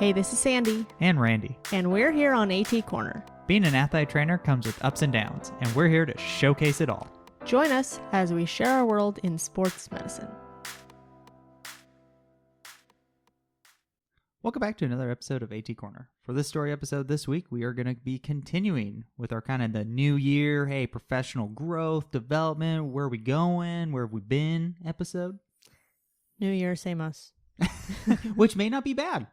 Hey, this is Sandy. And Randy. And we're here on AT Corner. Being an athlete trainer comes with ups and downs, and we're here to showcase it all. Join us as we share our world in sports medicine. Welcome back to another episode of AT Corner. For this story episode this week, we are going to be continuing with our kind of the new year, hey, professional growth, development, where are we going, where have we been episode. New year, same us. Which may not be bad,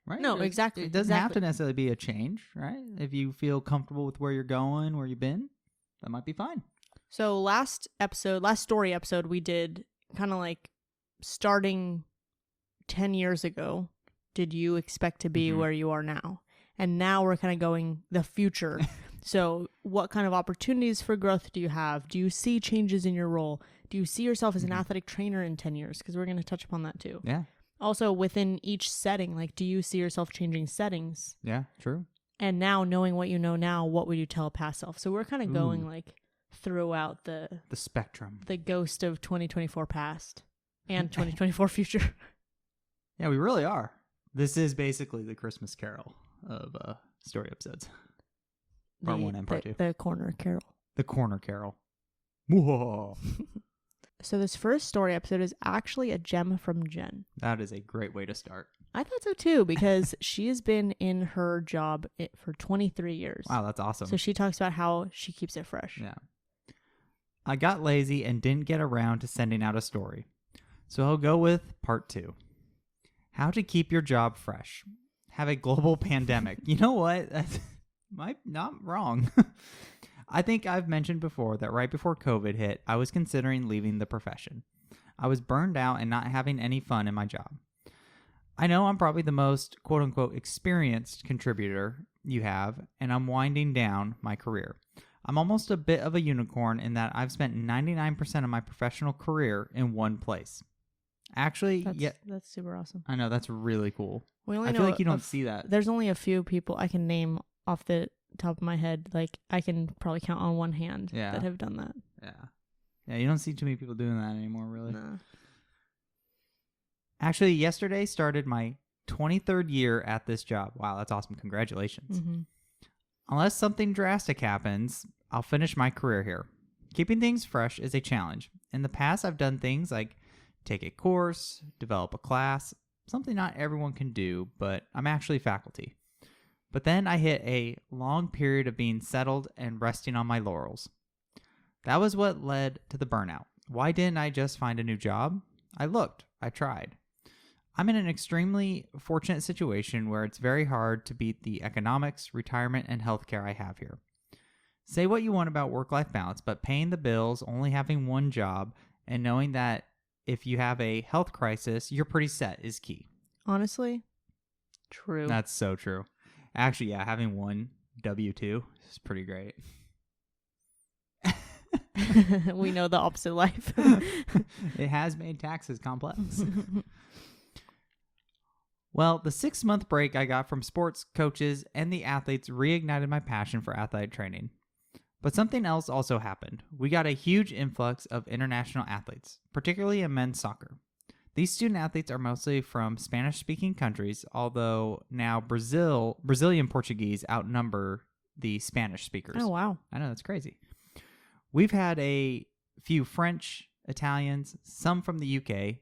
right? No, exactly. It doesn't have to necessarily be a change, right? If you feel comfortable with where you're going, where you've been, that might be fine. So last story episode, we did kind of like starting 10 years ago. Did you expect to be where you are now? And now we're kind of going the future. So what kind of opportunities for growth do you have? Do you see changes in your role? Do you see yourself as an athletic trainer in 10 years? Because we're going to touch upon that too. Yeah. Also, within each setting, like, do you see yourself changing settings? Yeah, true. And now, knowing what you know now, what would you tell a past self? So we're kind of going like throughout the spectrum, the ghost of 2024 past and 2024 future. Yeah, we really are. This is basically the Christmas Carol of story episodes. Part 1 and Part 2. The Corner Carol. The Corner Carol. Whoa. So this first story episode is actually a gem from Jen. That is a great way to start. I thought so too, because she has been in her job for 23 years. Wow, that's awesome. So she talks about how she keeps it fresh. Yeah. I got lazy and didn't get around to sending out a story. So I'll go with Part 2. How to keep your job fresh. Have a global pandemic. You know what? That's not wrong. I think I've mentioned before that right before COVID hit, I was considering leaving the profession. I was burned out and not having any fun in my job. I know I'm probably the most quote-unquote experienced contributor you have, and I'm winding down my career. I'm almost a bit of a unicorn in that I've spent 99% of my professional career in one place. Actually, that's super awesome. I know, that's really cool. I feel like you don't see that. There's only a few people I can name off the top of my head. Like, I can probably count on one hand that have done that. Yeah, you don't see too many people doing that anymore, really. No. Actually, yesterday started my 23rd year at this job. Wow, that's awesome. Congratulations. Mm-hmm. Unless something drastic happens, I'll finish my career here. Keeping things fresh is a challenge. In the past, I've done things like take a course, develop a class, something not everyone can do, but I'm actually faculty. But then I hit a long period of being settled and resting on my laurels. That was what led to the burnout. Why didn't I just find a new job? I looked. I tried. I'm in an extremely fortunate situation where it's very hard to beat the economics, retirement, and healthcare I have here. Say what you want about work-life balance, but paying the bills, only having one job, and knowing that if you have a health crisis, you're pretty set is key. Honestly, true. That's so true. Actually, yeah, having one W-2 is pretty great. We know the opposite life. It has made taxes complex. Well, the 6-month break I got from sports, coaches, and the athletes reignited my passion for athletic training. But something else also happened. We got a huge influx of international athletes, particularly in men's soccer. These student athletes are mostly from Spanish-speaking countries, although now Brazilian Portuguese outnumber the Spanish speakers. Oh, wow. I know, that's crazy. We've had a few French, Italians, some from the UK.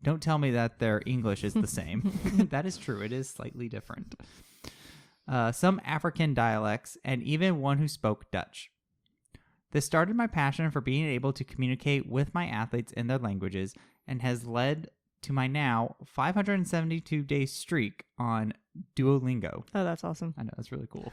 Don't tell me that their English is the same. That is true. It is slightly different. Some African dialects, and even one who spoke Dutch. This started my passion for being able to communicate with my athletes in their languages and has led to my now 572-day streak on Duolingo. Oh, that's awesome. I know, that's really cool.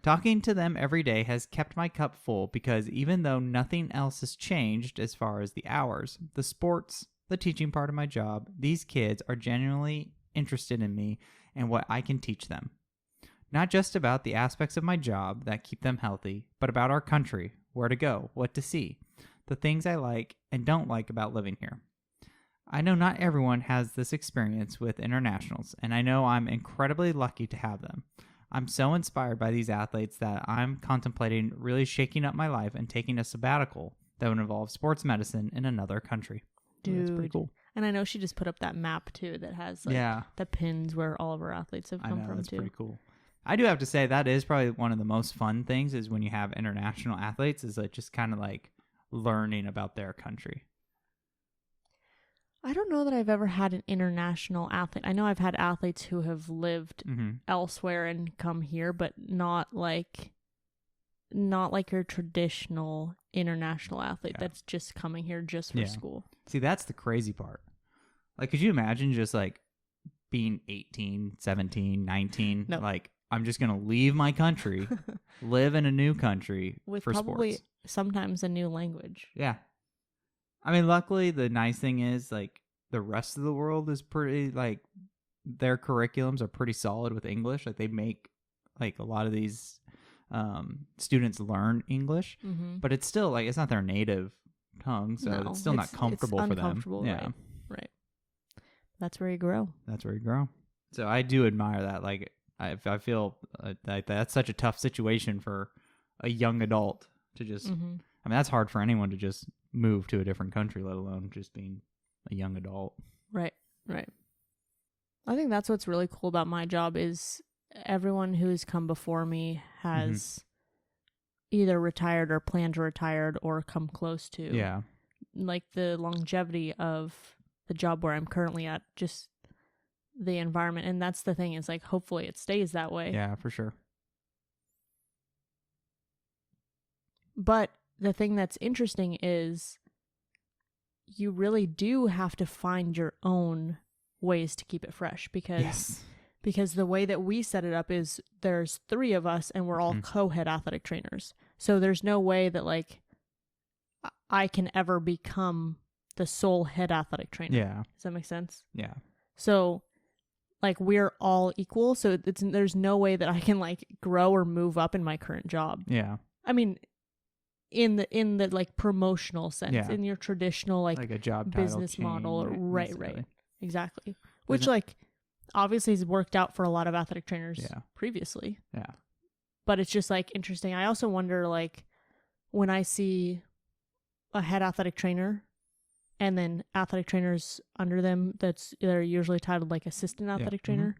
Talking to them every day has kept my cup full because even though nothing else has changed as far as the hours, the sports, the teaching part of my job, these kids are genuinely interested in me and what I can teach them. Not just about the aspects of my job that keep them healthy, but about our country, where to go, what to see, the things I like and don't like about living here. I know not everyone has this experience with internationals, and I know I'm incredibly lucky to have them. I'm so inspired by these athletes that I'm contemplating really shaking up my life and taking a sabbatical that would involve sports medicine in another country. Dude, that's pretty cool. And I know she just put up that map too that has like Yeah. the pins where all of our athletes have I come know, from that's too. pretty cool. I do have to say that is probably one of the most fun things is when you have international athletes is like just kind of like learning about their country. I don't know that I've ever had an international athlete. I know I've had athletes who have lived elsewhere and come here, but not like your traditional international athlete that's just coming here just for school. See, that's the crazy part. Like, could you imagine just like being 18, 17, 19? Nope. Like, I'm just going to leave my country, live in a new country with for probably sports. Sometimes a new language. Yeah. I mean, luckily, the nice thing is, like, the rest of the world is pretty, like, their curriculums are pretty solid with English. Like, they make, like, a lot of these students learn English, but it's still, like, it's not their native tongue, so it's still not comfortable for them. Yeah. Right. That's where you grow. That's where you grow. So I do admire that. Like, I feel like that's such a tough situation for a young adult to just, I mean, that's hard for anyone to just move to a different country, let alone just being a young adult. Right. I think that's what's really cool about my job is everyone who's come before me has either retired or planned to retire or come close to. Yeah. Like the longevity of the job where I'm currently at, just the environment. And that's the thing is like, hopefully it stays that way. Yeah, for sure. But the thing that's interesting is you really do have to find your own ways to keep it fresh because the way that we set it up is there's 3 of us and we're all co-head athletic trainers. So there's no way that like I can ever become the sole head athletic trainer. Yeah. Does that make sense? Yeah. So like we're all equal. So there's no way that I can like grow or move up in my current job. Yeah. I mean, in the like promotional sense, in your traditional like a job business title model, or right, exactly. Which Isn't like obviously has worked out for a lot of athletic trainers previously. Yeah. But it's just like interesting. I also wonder like when I see a head athletic trainer and then athletic trainers under them they're usually titled like assistant athletic trainer.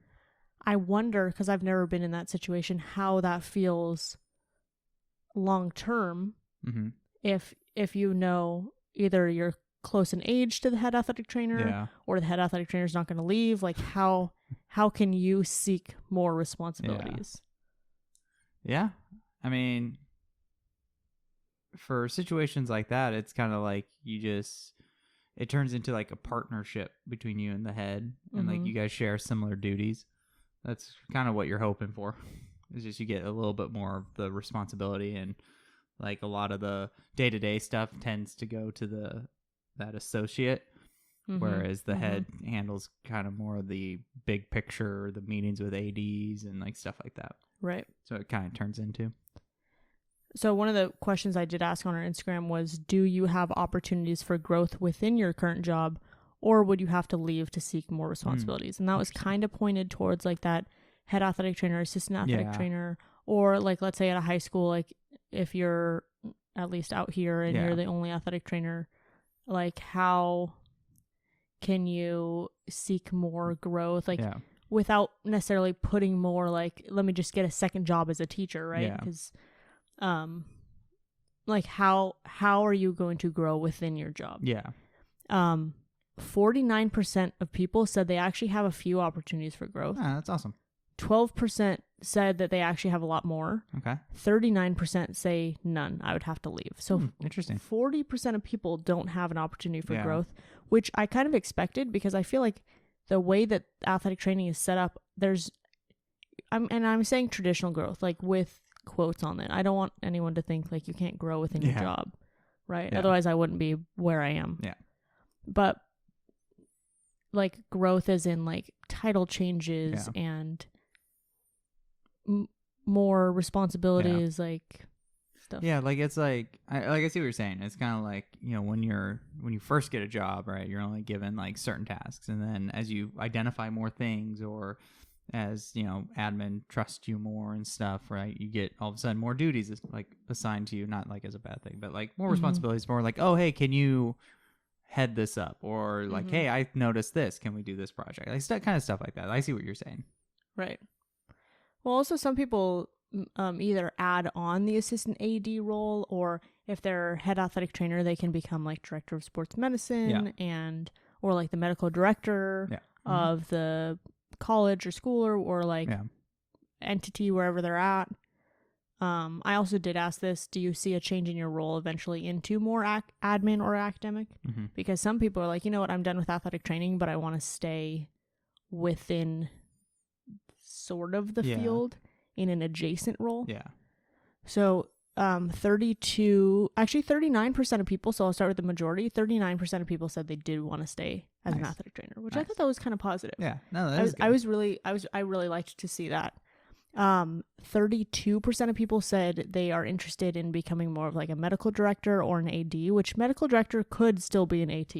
I wonder, because I've never been in that situation, how that feels long term. If you know either you're close in age to the head athletic trainer or the head athletic trainer is not going to leave, like how can you seek more responsibilities? Yeah. I mean, for situations like that, it's kind of like it turns into like a partnership between you and the head, and like you guys share similar duties. That's kind of what you're hoping for. It's just you get a little bit more of the responsibility, and like a lot of the day-to-day stuff tends to go to that associate, whereas the head handles kind of more of the big picture, the meetings with ADs and like stuff like that. Right. So it kind of turns into. So one of the questions I did ask on our Instagram was, do you have opportunities for growth within your current job, or would you have to leave to seek more responsibilities? And that was kind of pointed towards like that head athletic trainer, assistant athletic trainer, or like, let's say at a high school, like if you're at least out here and you're the only athletic trainer, like how can you seek more growth? Like without necessarily putting more like, let me just get a second job as a teacher, right? Because like how are you going to grow within your job? 49% of people said they actually have a few opportunities for growth. That's awesome. 12% said that they actually have a lot more. Okay. 39% say none. I would have to leave. So interesting. 40% of people don't have an opportunity for growth, which I kind of expected because I feel like the way that athletic training is set up, I'm saying traditional growth, like with quotes on it. I don't want anyone to think like you can't grow within your job, right? Otherwise I wouldn't be where I am. Yeah. But like growth as in like title changes and more responsibilities, like stuff. Yeah, like it's like I see what you're saying. It's kind of like, you know, when you first get a job, right? You're only given like certain tasks, and then as you identify more things, or as you know, admin trusts you more and stuff, right? You get all of a sudden more duties like assigned to you, not like as a bad thing, but like more responsibilities. More like, oh hey, can you head this up, or like, Mm-hmm. hey, I noticed this. Can we do this project? Like kind of stuff like that. I see what you're saying. Right. Well, also some people either add on the assistant AD role, or if they're head athletic trainer, they can become like director of sports medicine or like the medical director of the college or school or like entity wherever they're at. I also did ask this: do you see a change in your role eventually into more admin or academic? Mm-hmm. Because some people are like, you know what, I'm done with athletic training, but I want to stay within sort of the field in an adjacent role. Yeah. So 39% of people, so I'll start with the majority, 39% of people said they did want to stay as an athletic trainer, which I thought that was kind of positive. Yeah. No, that is good. I really liked to see that. 32% of people said they are interested in becoming more of like a medical director or an AD, which medical director could still be an AT.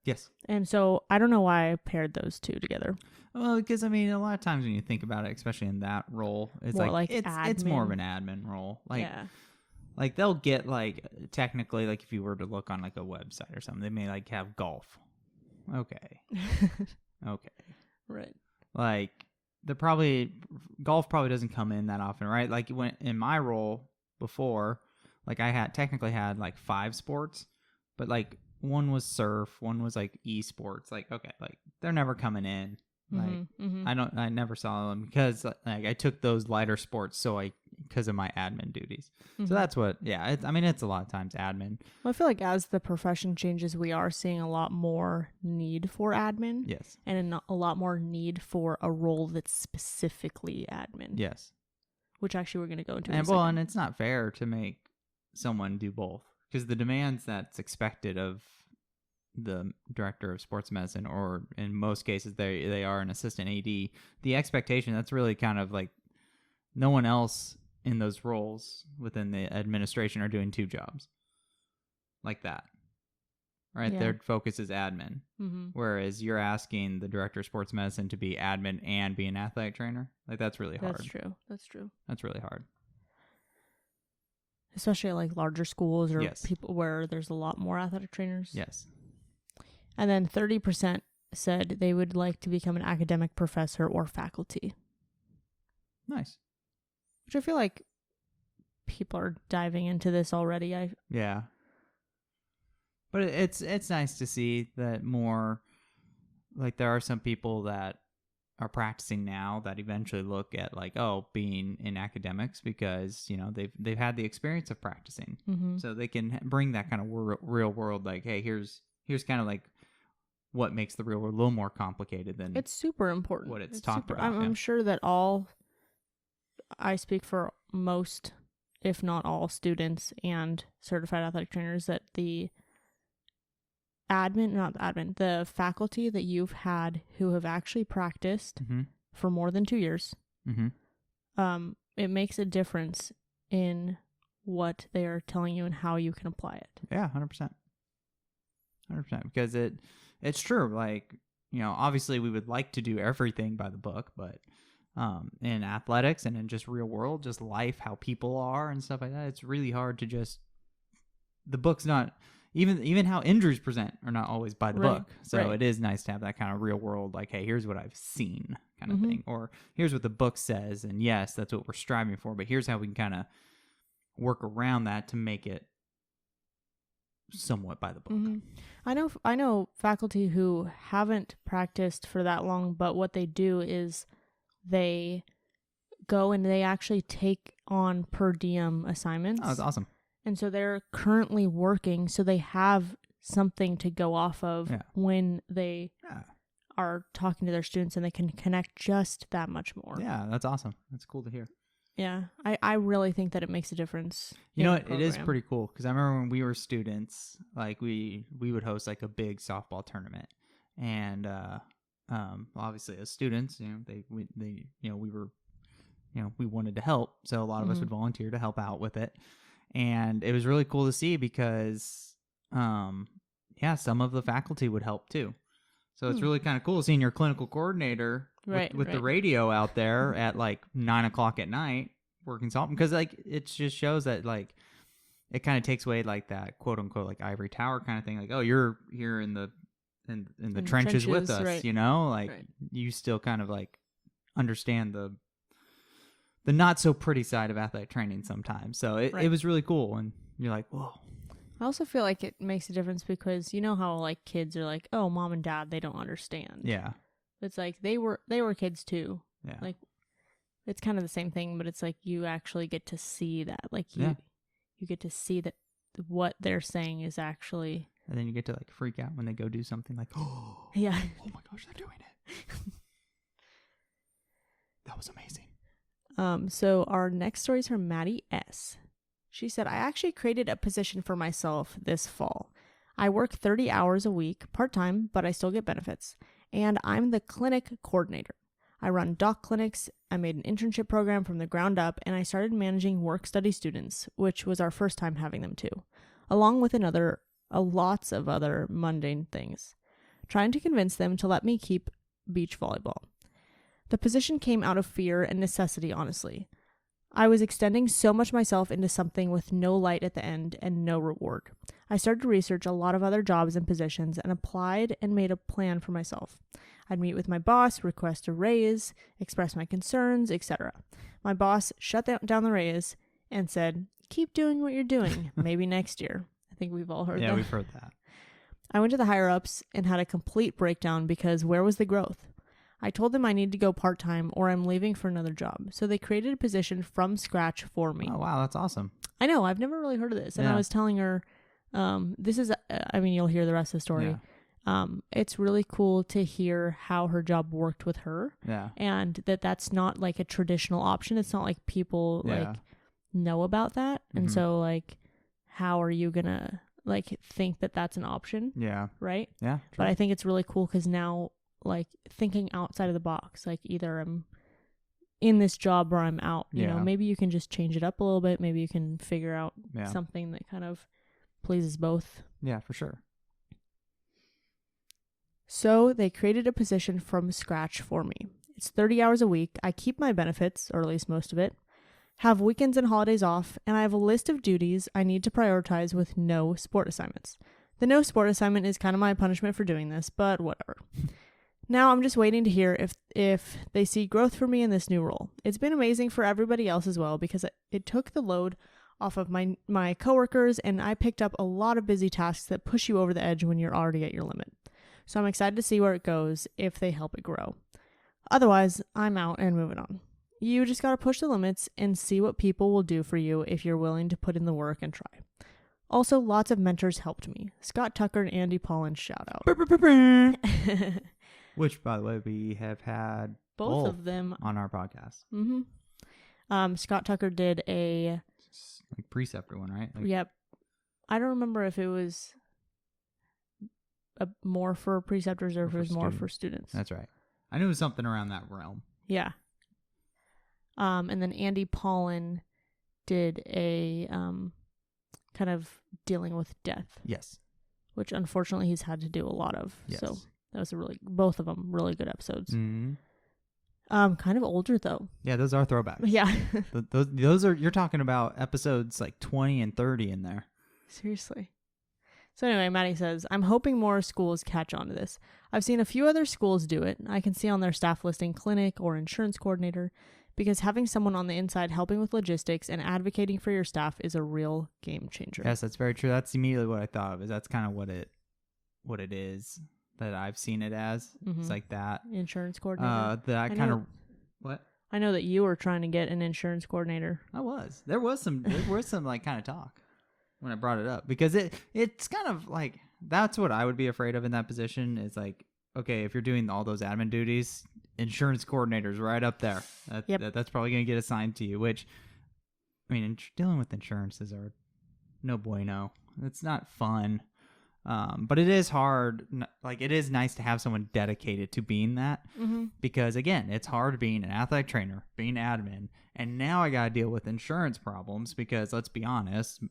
Yes. And so I don't know why I paired those two together. Well, because I mean, a lot of times when you think about it, especially in that role, it's More like it's more of admin. an admin role. Like they'll get like technically, like if you were to look on like a website or something, they may like have golf. Okay. Okay. Right. Like golf probably doesn't come in that often, right? Like when in my role before, like I technically had like 5 sports, but like one was surf, one was like esports. Like, okay, like they're never coming in. Like I never saw them because like I took those lighter sports because of my admin duties. So that's what, it's a lot of times admin. Well, I feel like as the profession changes, we are seeing a lot more need for admin. Yes. And a lot more need for a role that's specifically admin. Yes. Which actually we're going to go into. And it's not fair to make someone do both because the demands that's expected of the director of sports medicine, or in most cases they are an assistant AD, the expectation that's really kind of like no one else in those roles within the administration are doing 2 jobs like that, right? Their focus is admin, whereas you're asking the director of sports medicine to be admin and be an athletic trainer. Like that's really hard. That's true. That's really hard, especially at like larger schools or people where there's a lot more athletic trainers. Yes. And then 30% said they would like to become an academic professor or faculty. Nice. Which I feel like people are diving into this already. Yeah. But it's nice to see that more, like there are some people that are practicing now that eventually look at like, being in academics because, you know, they've had the experience of practicing. So they can bring that kind of real world, like, hey, here's kind of like what makes the real world a little more complicated than it's super important. What it's talked about. I'm sure that I speak for most, if not all, students and certified athletic trainers that the the faculty that you've had who have actually practiced for more than 2 years, it makes a difference in what they are telling you and how you can apply it. Yeah, 100%. 100%, because it's true. Like, you know, obviously we would like to do everything by the book, but in athletics and in just real world, just life, how people are and stuff like that, it's really hard to just, the book's not, even how injuries present are not always by the book. So it is nice to have that kind of real world, like, hey, here's what I've seen kind of thing, or here's what the book says, and yes, that's what we're striving for, but here's how we can kind of work around that to make it somewhat by the book. I know faculty who haven't practiced for that long, but what they do is they go and they actually take on per diem assignments. Oh, that's awesome. And so they're currently working, so they have something to go off of when they are talking to their students, and they can connect just that much more. Yeah, that's awesome. That's cool to hear. Yeah, I really think that it makes a difference. You know, it is pretty cool because I remember when we were students, like we would host like a big softball tournament, and obviously as students, you know, we wanted to help, so a lot of us would volunteer to help out with it, and it was really cool to see because, some of the faculty would help too. So it's really kind of cool seeing your clinical coordinator with the radio out there at like 9:00 at night working something, because like it just shows that like it kind of takes away like that quote unquote like ivory tower kind of thing. Like, oh, you're here in the trenches with us, right. you know, like Right. you still kind of like understand the not so pretty side of athletic training sometimes. So it Right. was really cool, and you're like, whoa. I also feel like it makes a difference because you know how like kids are like, oh, mom and dad, they don't understand. Yeah. It's like they were kids too. Yeah. Like it's kind of the same thing, but it's like you actually get to see that. Like you Yeah. you get to see that what they're saying is actually. And then you get to like freak out when they go do something like, oh, Yeah. oh my gosh, they're doing it. That was amazing. So our next story is from Maddy S. She said, I actually created a position for myself this fall. I work 30 hours a week, part-time, but I still get benefits. And I'm the clinic coordinator. I run doc clinics. I made an internship program from the ground up, and I started managing work-study students, which was our first time having them too, along with lots of other mundane things, trying to convince them to let me keep beach volleyball. The position came out of fear and necessity, honestly. I was extending so much myself into something with no light at the end and no reward. I started to research a lot of other jobs and positions and applied and made a plan for myself. I'd meet with my boss, request a raise, express my concerns, etc. My boss shut down the raise and said, keep doing what you're doing, maybe next year. I think we've all heard that. Yeah, we've heard that. I went to the higher-ups and had a complete breakdown because where was the growth? I told them I need to go part-time or I'm leaving for another job. So they created a position from scratch for me. Oh, wow. That's awesome. I know. I've never really heard of this. And Yeah. I was telling her, this is, you'll hear the rest of the story. Yeah. It's really cool to hear how her job worked with her. Yeah. And that's not like a traditional option. It's not like people like know about that. And Mhm. so like, how are you going to like think that that's an option? Yeah. Right. Yeah. But I think it's really cool because now, like thinking outside of the box, like either I'm in this job or I'm out, you know, maybe you can just change it up a little bit. Maybe you can figure out something that kind of pleases both. Yeah, for sure. So they created a position from scratch for me. It's 30 hours a week. I keep my benefits, or at least most of it, have weekends and holidays off, and I have a list of duties I need to prioritize with no sport assignments. The no sport assignment is kind of my punishment for doing this, but whatever. Now I'm just waiting to hear if they see growth for me in this new role. It's been amazing for everybody else as well because it took the load off of my coworkers, and I picked up a lot of busy tasks that push you over the edge when you're already at your limit. So I'm excited to see where it goes if they help it grow. Otherwise, I'm out and moving on. You just got to push the limits and see what people will do for you if you're willing to put in the work and try. Also, lots of mentors helped me. Scott Tucker and Andy Paulin, shout out. Which, by the way, we have had Both of them on our podcast. Mm-hmm. Scott Tucker did a like preceptor one, right? Like, yep. I don't remember if it was more for preceptors or if it was more for students. That's right. I knew it was something around that realm. Yeah. And then Andy Paulin did a kind of dealing with death. Yes. Which unfortunately he's had to do a lot of. Yes. So that was both of them really good episodes. Mm-hmm. Kind of older though. Yeah, those are throwbacks. Yeah. those are, you're talking about episodes like 20 and 30 in there. Seriously. So anyway, Maddie says, I'm hoping more schools catch on to this. I've seen a few other schools do it. I can see on their staff listing clinic or insurance coordinator because having someone on the inside helping with logistics and advocating for your staff is a real game changer. Yes, that's very true. That's immediately what I thought of. Is that's kind of what it is that I've seen it as. Mm-hmm. It's like that. Insurance coordinator. That kind of what? I know that you were trying to get an insurance coordinator. I was. There was some like kind of talk when I brought it up because it's kind of like that's what I would be afraid of in that position. Is like, okay, if you're doing all those admin duties, insurance coordinator's right up there. That's probably going to get assigned to you, which, I mean, dealing with insurances are no bueno. It's not fun. But it is hard. Like, it is nice to have someone dedicated to being that because, again, it's hard being an athletic trainer, being admin, and now I got to deal with insurance problems because, let's be honest,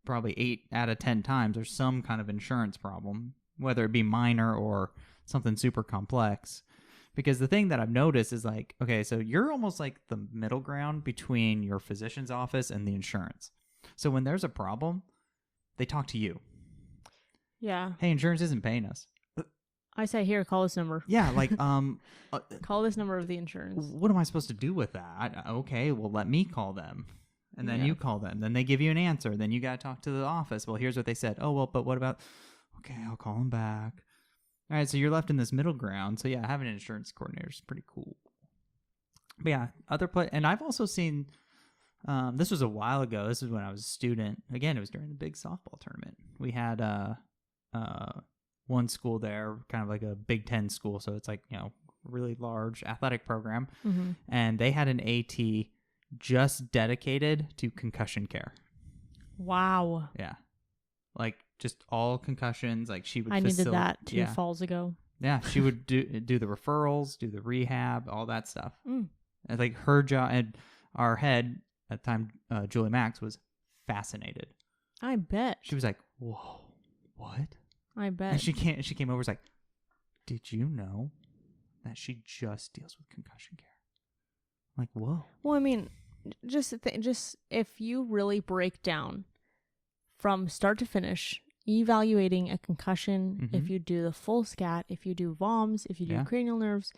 probably 8 out of 10 times there's some kind of insurance problem, whether it be minor or something super complex. Because the thing that I've noticed is like, okay, so you're almost like the middle ground between your physician's office and the insurance. So when there's a problem, they talk to you. Yeah. Hey, insurance isn't paying us. I say, here, call this number. Yeah, like, Call this number of the insurance. what am I supposed to do with that? Okay, well, let me call them. And then Yeah. you call them. Then they give you an answer. Then you got to talk to the office. Well, here's what they said. Oh, well, but what about... Okay, I'll call them back. All right, so you're left in this middle ground. So, yeah, having an insurance coordinator is pretty cool. But, yeah, and I've also seen... this was a while ago. This is when I was a student. Again, it was during the big softball tournament. We had one school there, kind of like a Big Ten school. So it's like, really large athletic program. Mm-hmm. And they had an AT just dedicated to concussion care. Wow. Yeah. Like just all concussions. Like she would I needed that 2 falls ago. Yeah. She would do the referrals, do the rehab, all that stuff. Mm. And like her job, and our head at the time, Julie Max, was fascinated. I bet. She was like, whoa, what? I bet. And she came over and was like, did you know that she just deals with concussion care? I'm like, whoa. Well, I mean, just if you really break down from start to finish, evaluating a concussion, if you do the full scat, if you do VOMs, if you do cranial nerves,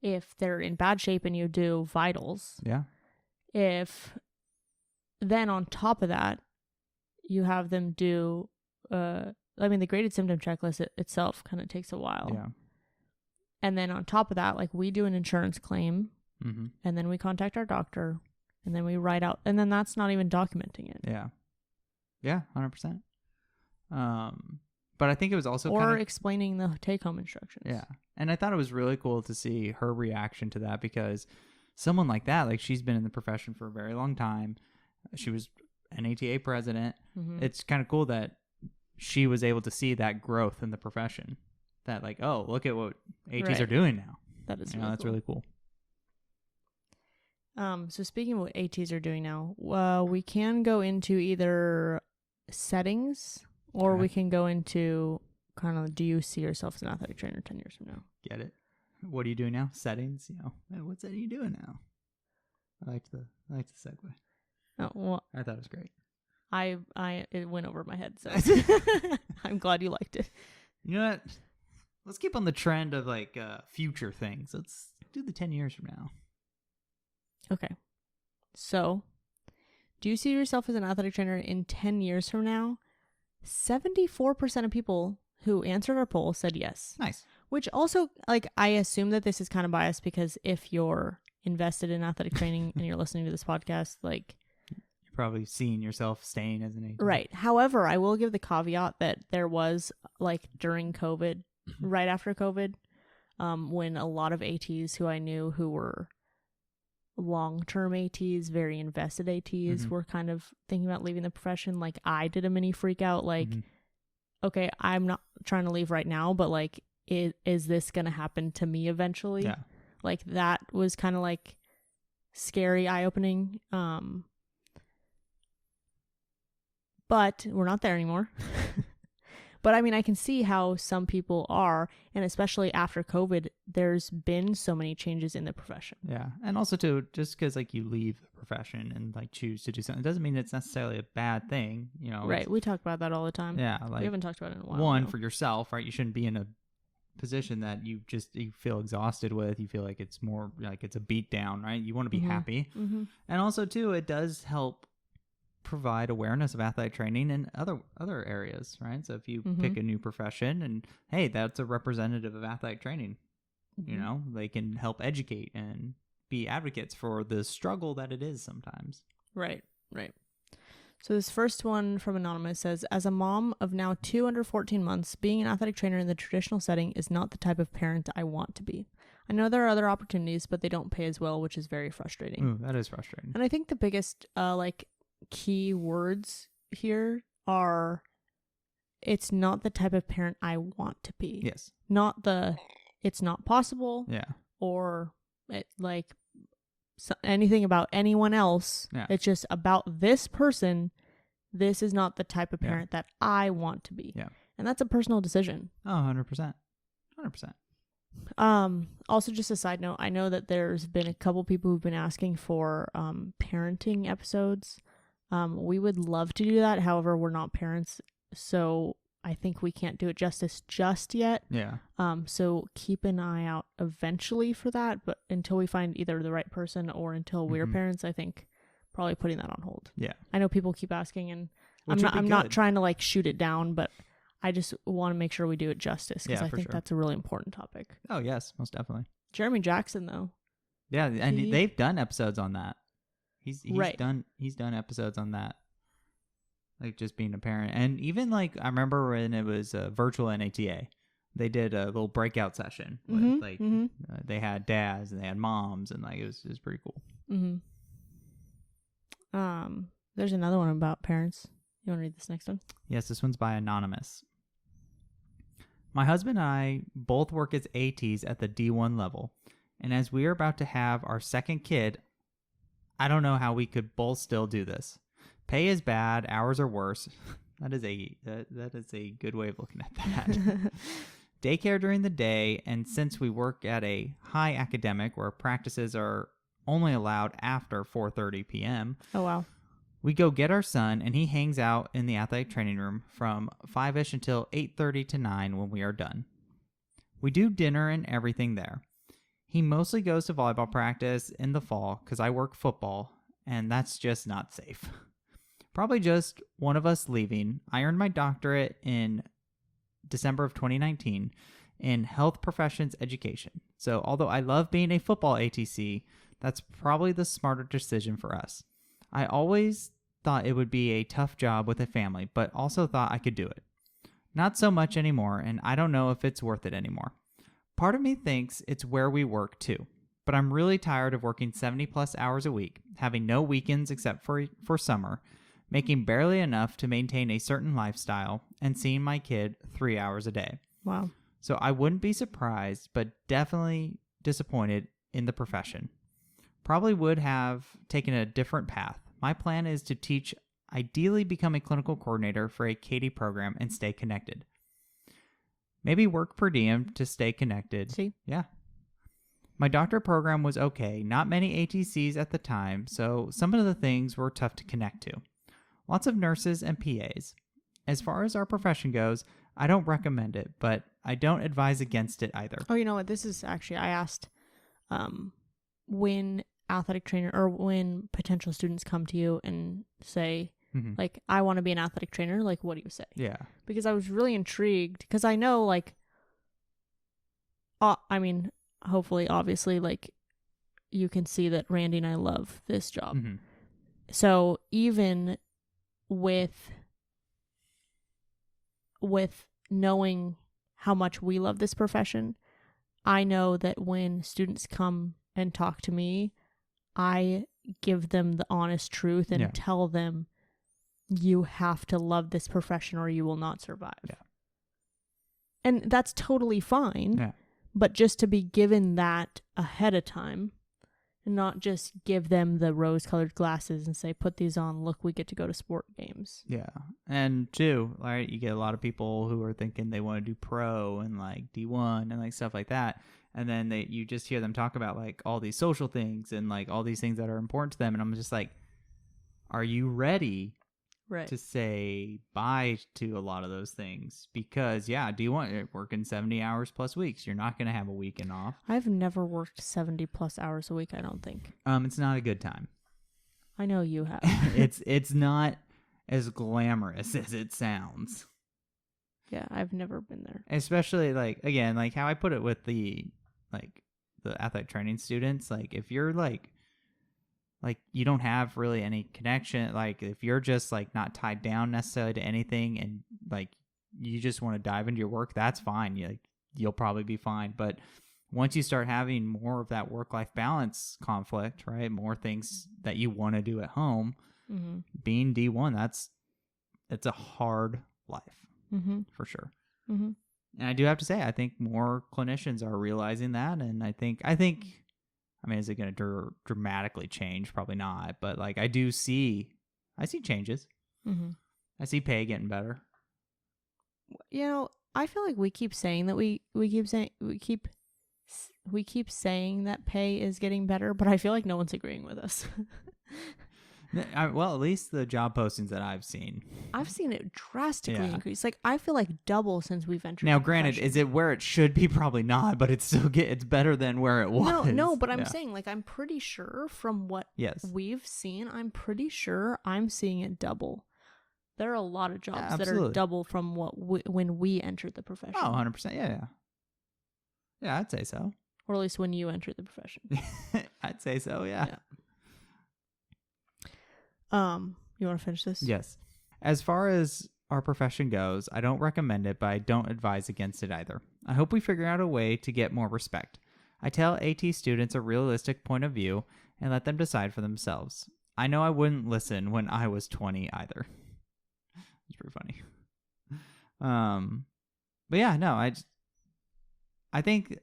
if they're in bad shape and you do vitals. Yeah. If then on top of that, you have them do, the graded symptom checklist itself kind of takes a while. Yeah. And then on top of that, like we do an insurance claim, Mm-hmm. and then we contact our doctor, and then we write out, and then that's not even documenting it. Yeah. Yeah, 100%. But I think it was also or explaining the take-home instructions. Yeah. And I thought it was really cool to see her reaction to that, because someone like that, like she's been in the profession for a very long time. She was an ATA president. Mm-hmm. It's kind of cool that she was able to see that growth in the profession. That like, oh, look at what ATs are doing now. That is that's really cool. So speaking of what ATs are doing now, we can go into either settings, or we can go into kind of, do you see yourself as an athletic trainer 10 years from now? Get it? What are you doing now? Settings? What's that you doing now? I like the segue. Oh, well, I thought it was great. It went over my head, so I'm glad you liked it. You know what? Let's keep on the trend of like future things. Let's do the 10 years from now. Okay. So, do you see yourself as an athletic trainer in 10 years from now? 74% of people who answered our poll said yes. Nice. Which also, like, I assume that this is kind of biased, because if you're invested in athletic training and you're listening to this podcast, like, you're probably seeing yourself staying as an AT. Right. However, I will give the caveat that there was, like, during COVID, right after COVID, when a lot of ATs who I knew who were long-term ATs, very invested ATs, were kind of thinking about leaving the profession. Like, I did a mini freak out, like, okay, I'm not trying to leave right now, but like, is this going to happen to me eventually? Yeah. Like, that was kind of like scary, eye-opening. But we're not there anymore. But I mean, I can see how some people are, and especially after COVID, there's been so many changes in the profession. Yeah. And also too, just because like you leave the profession and like choose to do something, it doesn't mean it's necessarily a bad thing, Right. We talk about that all the time. Yeah. Like, we haven't talked about it in a while. One, for yourself, right? You shouldn't be in a position that you feel exhausted with. You feel like it's more like it's a beat down, right? You want to be happy. And also too, it does help provide awareness of athletic training in other areas, right? So if you pick a new profession and hey, that's a representative of athletic training, they can help educate and be advocates for the struggle that it is sometimes. Right. So this first one from Anonymous says, as a mom of now 2 under 14 months, being an athletic trainer in the traditional setting is not the type of parent I want to be. I know there are other opportunities, but they don't pay as well, which is very frustrating. Ooh, that is frustrating. And I think the biggest key words here are, it's not the type of parent I want to be. Yes. Not it's not possible. Yeah. Or anything about anyone else. Yeah. It's just about this person. This is not the type of parent that I want to be. Yeah. And that's a personal decision. Oh, 100%. 100%. Also, just a side note, I know that there's been a couple people who've been asking for parenting episodes. We would love to do that. However, we're not parents, so I think we can't do it justice just yet. Yeah. So keep an eye out eventually for that, but until we find either the right person or until we're parents, I think probably putting that on hold. Yeah. I know people keep asking, and Which I'm not trying to like shoot it down, but I just want to make sure we do it justice because I think that's a really important topic. Oh yes, most definitely. Jeremy Jackson though. Yeah, and they've done episodes on that. He's right. done episodes on that. Like just being a parent. And even like I remember when it was virtual NATA, they did a little breakout session with they had dads and they had moms and like it was pretty cool. There's another one about parents. You want to read this next one? Yes, this one's by Anonymous. My husband and I both work as ATs at the D1 level, and as we are about to have our second kid, I don't know how we could both still do this. Pay is bad, hours are worse. That is a good way of looking at that. Daycare during the day, and since we work at a high academic where practices are only allowed after 4:30 p.m. Oh wow. We go get our son, and he hangs out in the athletic training room from 5-ish until 8:30 to 9 when we are done. We do dinner and everything there. He mostly goes to volleyball practice in the fall because I work football, and that's just not safe. Probably just one of us leaving. I earned my doctorate in December of 2019 in health professions education. So although I love being a football ATC, that's probably the smarter decision for us. I always thought it would be a tough job with a family, but also thought I could do it. Not so much anymore, and I don't know if it's worth it anymore. Part of me thinks it's where we work too, but I'm really tired of working 70 plus hours a week, having no weekends except for summer, making barely enough to maintain a certain lifestyle, and seeing my kid 3 hours a day. Wow. So I wouldn't be surprised, but definitely disappointed in the profession. Probably would have taken a different path. My plan is to teach, ideally become a clinical coordinator for a Katie program and stay connected. Maybe work per diem to stay connected. See? Yeah. My doctorate program was okay. Not many ATCs at the time, so some of the things were tough to connect to. Lots of nurses and PAs. As far as our profession goes, I don't recommend it, but I don't advise against it either. Oh, you know what? This is actually, I asked when athletic trainer or when potential students come to you and say, like, I want to be an athletic trainer, like, what do you say? Yeah. Because I was really intrigued because I know, like, I mean, hopefully, obviously, like, you can see that Randy and I love this job. So even with knowing how much we love this profession, I know that when students come and talk to me, I give them the honest truth and tell them, you have to love this profession or you will not survive. Yeah. And that's totally fine. Yeah. But just to be given that ahead of time and not just give them the rose-colored glasses and say, put these on, look, we get to go to sport games. Yeah. And too, right, you get a lot of people who are thinking they want to do pro and like D1 and like stuff like that. And then you just hear them talk about like all these social things and like all these things that are important to them. And I'm just like, are you ready to say bye to a lot of those things? Because D1, you're working 70 hours plus weeks. You're not going to have a weekend off. I've never worked 70 plus hours a week, I don't think. It's not a good time. I know you have. It's not as glamorous as it sounds. Yeah, I've never been there. Especially like, again, like how I put it with the athletic training students, like if you're like you don't have really any connection, like if you're just like not tied down necessarily to anything and like you just want to dive into your work, that's fine. You'll probably be fine. But once you start having more of that work-life balance conflict, right, more things that you want to do at home, being D1, it's a hard life for sure. And I do have to say, I think more clinicians are realizing that. And I think, I mean, is it going to dramatically change? Probably not. But like, I see changes. I see pay getting better. You know, I feel like we keep saying that we keep saying that pay is getting better, but I feel like no one's agreeing with us. Well, at least the job postings that I've seen. I've seen it drastically Yeah. increase. Like, I feel like double since we've entered. Now, the granted, profession. is it where it should be? Probably not, but it's still it's better than where it was. No, but I'm Yeah. saying, like, I'm pretty sure from what Yes. we've seen, I'm pretty sure I'm seeing it double. There are a lot of jobs that are absolutely. double from what when we entered the profession. Oh, 100%. Yeah. Yeah, I'd say so. Or at least when you entered the profession. I'd say so, yeah. You want to finish this? Yes. As far as our profession goes, I don't recommend it, but I don't advise against it either. I hope we figure out a way to get more respect. I tell AT students a realistic point of view and let them decide for themselves. I know I wouldn't listen when I was 20 either. It's pretty funny. But yeah, no, I think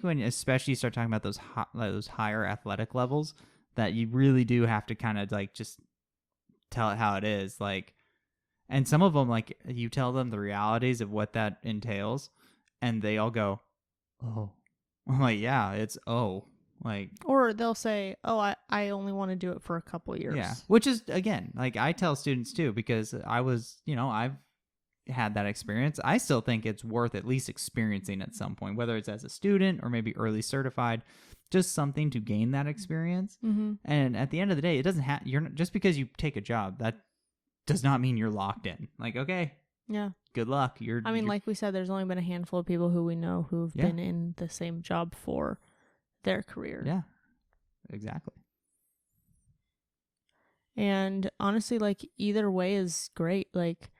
when especially you start talking about those higher athletic levels, that you really do have to kind of like just tell it how it is, like, and some of them, like, you tell them the realities of what that entails, and they all go, "Oh," I'm like, "Yeah, it's like." Or they'll say, "Oh, I only want to do it for a couple years." Yeah, which is again, like I tell students too, because I was, I've had that experience. I still think it's worth at least experiencing at some point, whether it's as a student or maybe early certified, just something to gain that experience. Mm-hmm. And at the end of the day, it doesn't have, you're not, just because you take a job, that does not mean you're locked in. Like, okay, yeah, good luck. Like we said, there's only been a handful of people who we know who've Yeah. been in the same job for their career. Yeah, exactly. And honestly, like, either way is great. Like,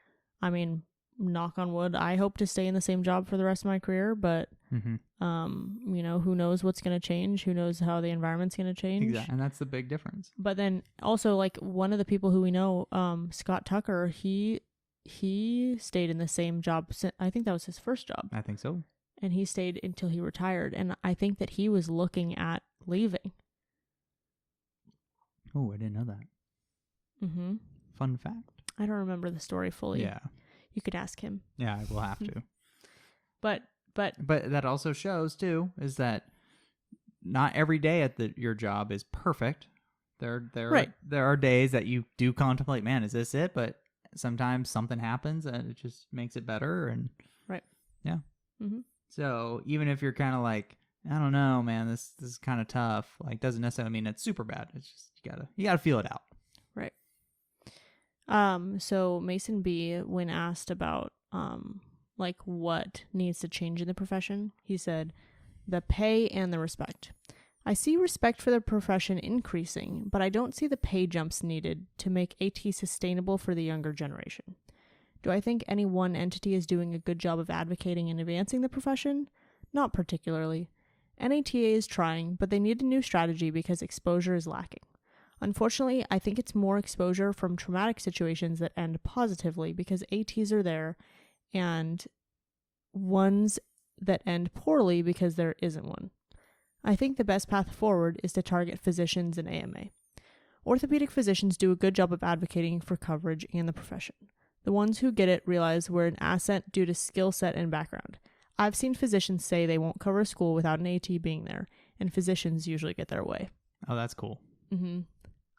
I mean, knock on wood, I hope to stay in the same job for the rest of my career, but who knows what's going to change? Who knows how the environment's going to change? Exactly. And that's the big difference. But then also, like, one of the people who we know, Scott Tucker, he stayed in the same job. I think that was his first job. I think so. And he stayed until he retired. And I think that he was looking at leaving. Oh, I didn't know that. Mm-hmm. Fun fact. I don't remember the story fully. Yeah. You could ask him. Yeah, I will have to. But that also shows too is that not every day at your job is perfect. There are days that you do contemplate, man, is this it? But sometimes something happens and it just makes it better. And right. Yeah. Mm-hmm. So even if you're kind of like, I don't know, man, this is kind of tough, like, doesn't necessarily mean it's super bad. It's just you gotta feel it out. Right. So Mason B, when asked about like what needs to change in the profession, he said, the pay and the respect. I see respect for the profession increasing, but I don't see the pay jumps needed to make AT sustainable for the younger generation. Do I think any one entity is doing a good job of advocating and advancing the profession? Not particularly. NATA is trying, but they need a new strategy because exposure is lacking. Unfortunately, I think it's more exposure from traumatic situations that end positively because ATs are there, and ones that end poorly because there isn't one. I think the best path forward is to target physicians and AMA. Orthopedic physicians do a good job of advocating for coverage and the profession. The ones who get it realize we're an asset due to skill set and background. I've seen physicians say they won't cover a school without an AT being there, and physicians usually get their way. Oh, that's cool. Mm-hmm.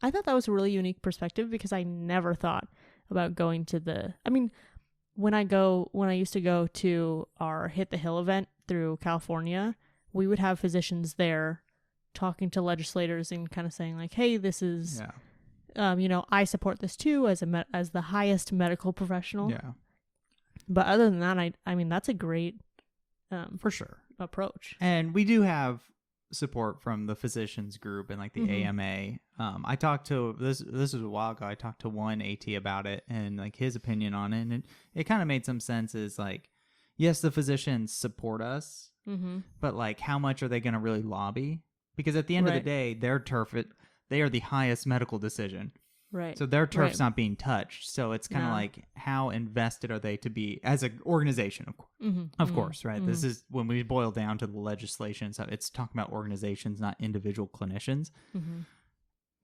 I thought that was a really unique perspective because I never thought about going to when I used to go to our Hit the Hill event through California, we would have physicians there talking to legislators and kind of saying like, hey, this is, I support this too as the highest medical professional. Yeah. But other than that, I mean, that's a great for sure approach. And we do have support from the physicians group and like the AMA. I talked to this was a while ago. I talked to one AT about it and like his opinion on it, and it kind of made some sense. Is like, yes, the physicians support us, but like, how much are they going to really lobby? Because at the end of the day, their turf, they are the highest medical decision. Right. So their turf's not being touched. So it's kind of like, how invested are they to be as an organization? Of course, right? This is when we boil down to the legislation. So it's talking about organizations, not individual clinicians.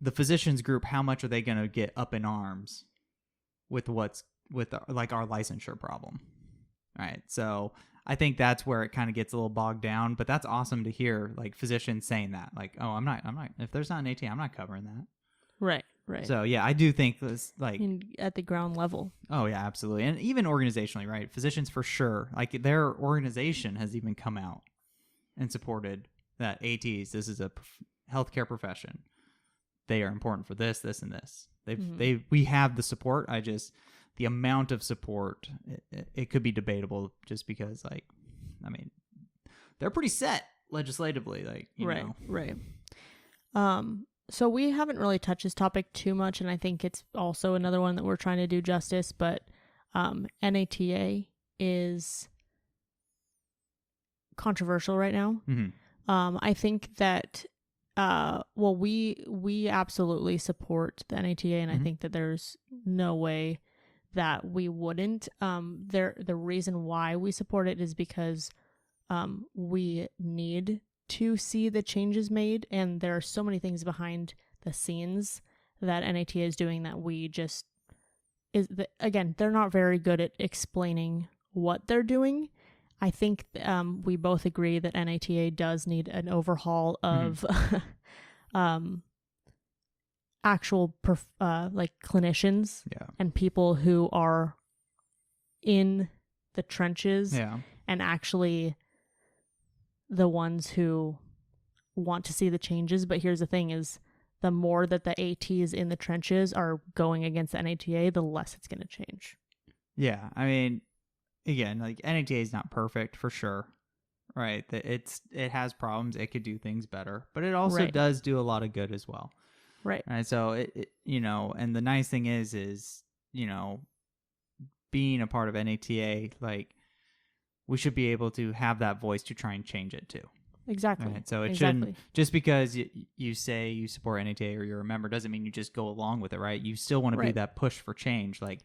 The physicians group, how much are they going to get up in arms with our licensure problem? Right. So I think that's where it kind of gets a little bogged down. But that's awesome to hear, like, physicians saying that, like, oh, I'm not. If there's not an AT, I'm not covering that. Right. Right. So yeah, I do think this like At the ground level. oh yeah, absolutely, and even organizationally, right? Physicians for sure, like their organization has even come out and supported that ATs. This is a healthcare profession. They are important for this, this, and this. We have the support. The amount of support, it could be debatable, just because like, I mean, they're pretty set legislatively, like you know. Right. So we haven't really touched this topic too much, and I think it's also another one that we're trying to do justice, but NATA is controversial right now. I think that we absolutely support the NATA, and I think that there's no way that we wouldn't. The reason why we support it is because we need to see the changes made, and there are so many things behind the scenes that NATA is doing that again, they're not very good at explaining what they're doing. I think we both agree that NATA does need an overhaul of actual like clinicians and people who are in the trenches and actually the ones who want to see the changes. But here's the thing is, the more that the ATs in the trenches are going against the NATA, the less it's going to change. Yeah, I mean, again, like NATA is not perfect for sure, right? It has problems. It could do things better, but it also does do a lot of good as well. Right. So it and the nice thing is being a part of NATA, like we should be able to have that voice to try and change it too. Exactly. Right? So it shouldn't, just because you say you support NATA or you're a member doesn't mean you just go along with it, right? You still want to be that push for change. Like,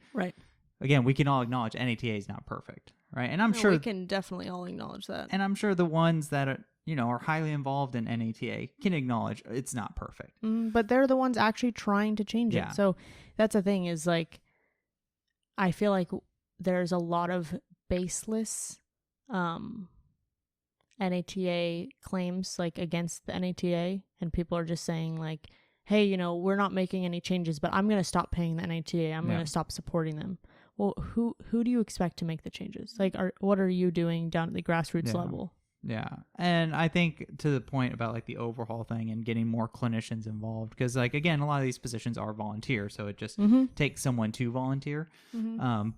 again, we can all acknowledge NATA is not perfect, right? And I'm sure we can definitely all acknowledge that. And I'm sure the ones that are highly involved in NATA can acknowledge it's not perfect. But they're the ones actually trying to change it. So that's the thing is, like, I feel like there's a lot of baseless NATA claims, like, against the NATA, and people are just saying, like, hey, we're not making any changes, but I'm going to stop paying the NATA. I'm going to stop supporting them. Well, who do you expect to make the changes? Like, what are you doing down at the grassroots level? Yeah. And I think to the point about like the overhaul thing and getting more clinicians involved, because like, again, a lot of these positions are volunteer. So it just takes someone to volunteer.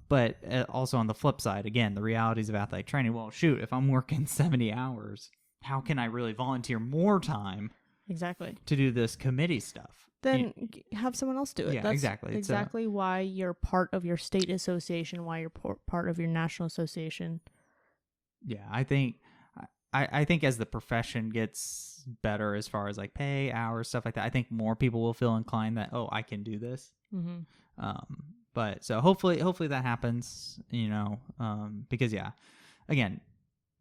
But also on the flip side, again, the realities of athletic training. Well, shoot, if I'm working 70 hours, how can I really volunteer more time? Exactly. To do this committee stuff? Then have someone else do it. Yeah, That's exactly. Why you're part of your state association, why you're part of your national association. Yeah, I think as the profession gets better as far as like pay, hours, stuff like that, I think more people will feel inclined that, oh, I can do this. But so hopefully that happens, because again,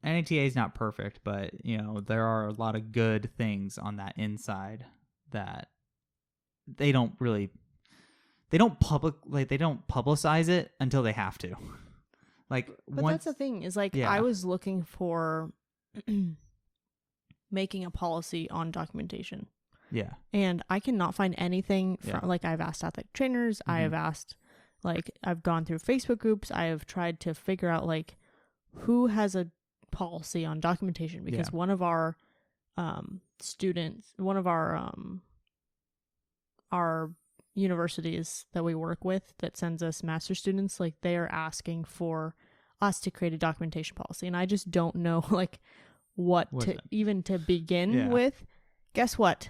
NATA is not perfect, but there are a lot of good things on that inside that they don't publicize it until they have to. Like, but that's the thing is, like, I was looking for making a policy on documentation. Yeah. And I cannot find anything from, like, I've asked athletic trainers, I have asked, like, I've gone through Facebook groups, I have tried to figure out, like, who has a policy on documentation, because one of our students, one of our universities that we work with that sends us master students, like, they are asking for us to create a documentation policy, and I just don't know, like, what to begin with. Guess what?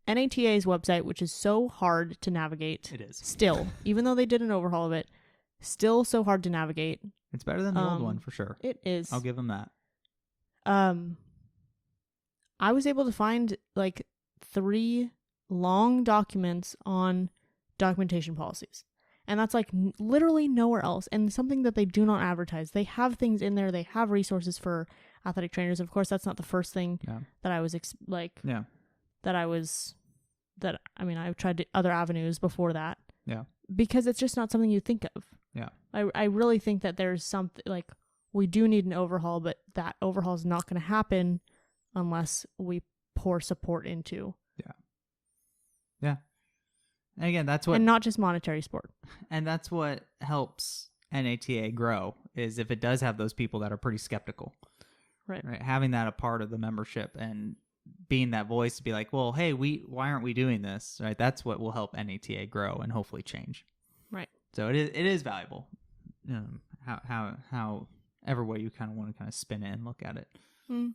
NATA's website, which is so hard to navigate, it is still, even though they did an overhaul of it, still so hard to navigate. It's better than the old one for sure. It is. I'll give them that. I was able to find like 3 long documents on documentation policies. And that's like literally nowhere else. And something that they do not advertise. They have things in there. They have resources for athletic trainers. Of course, that's not the first thing that I was I've tried other avenues before that. Yeah. Because it's just not something you think of. Yeah. I really think that there's something, like, we do need an overhaul, but that overhaul is not going to happen unless we pour support into. Yeah. And again, that's what, and not just monetary sport. and that's what helps NATA grow, is if it does have those people that are pretty skeptical, Right. Having that a part of the membership and being that voice to be like, well, hey, why aren't we doing this? Right. That's what will help NATA grow and hopefully change. Right. So it is valuable. However way you kind of want to kind of spin it and look at it. Mm.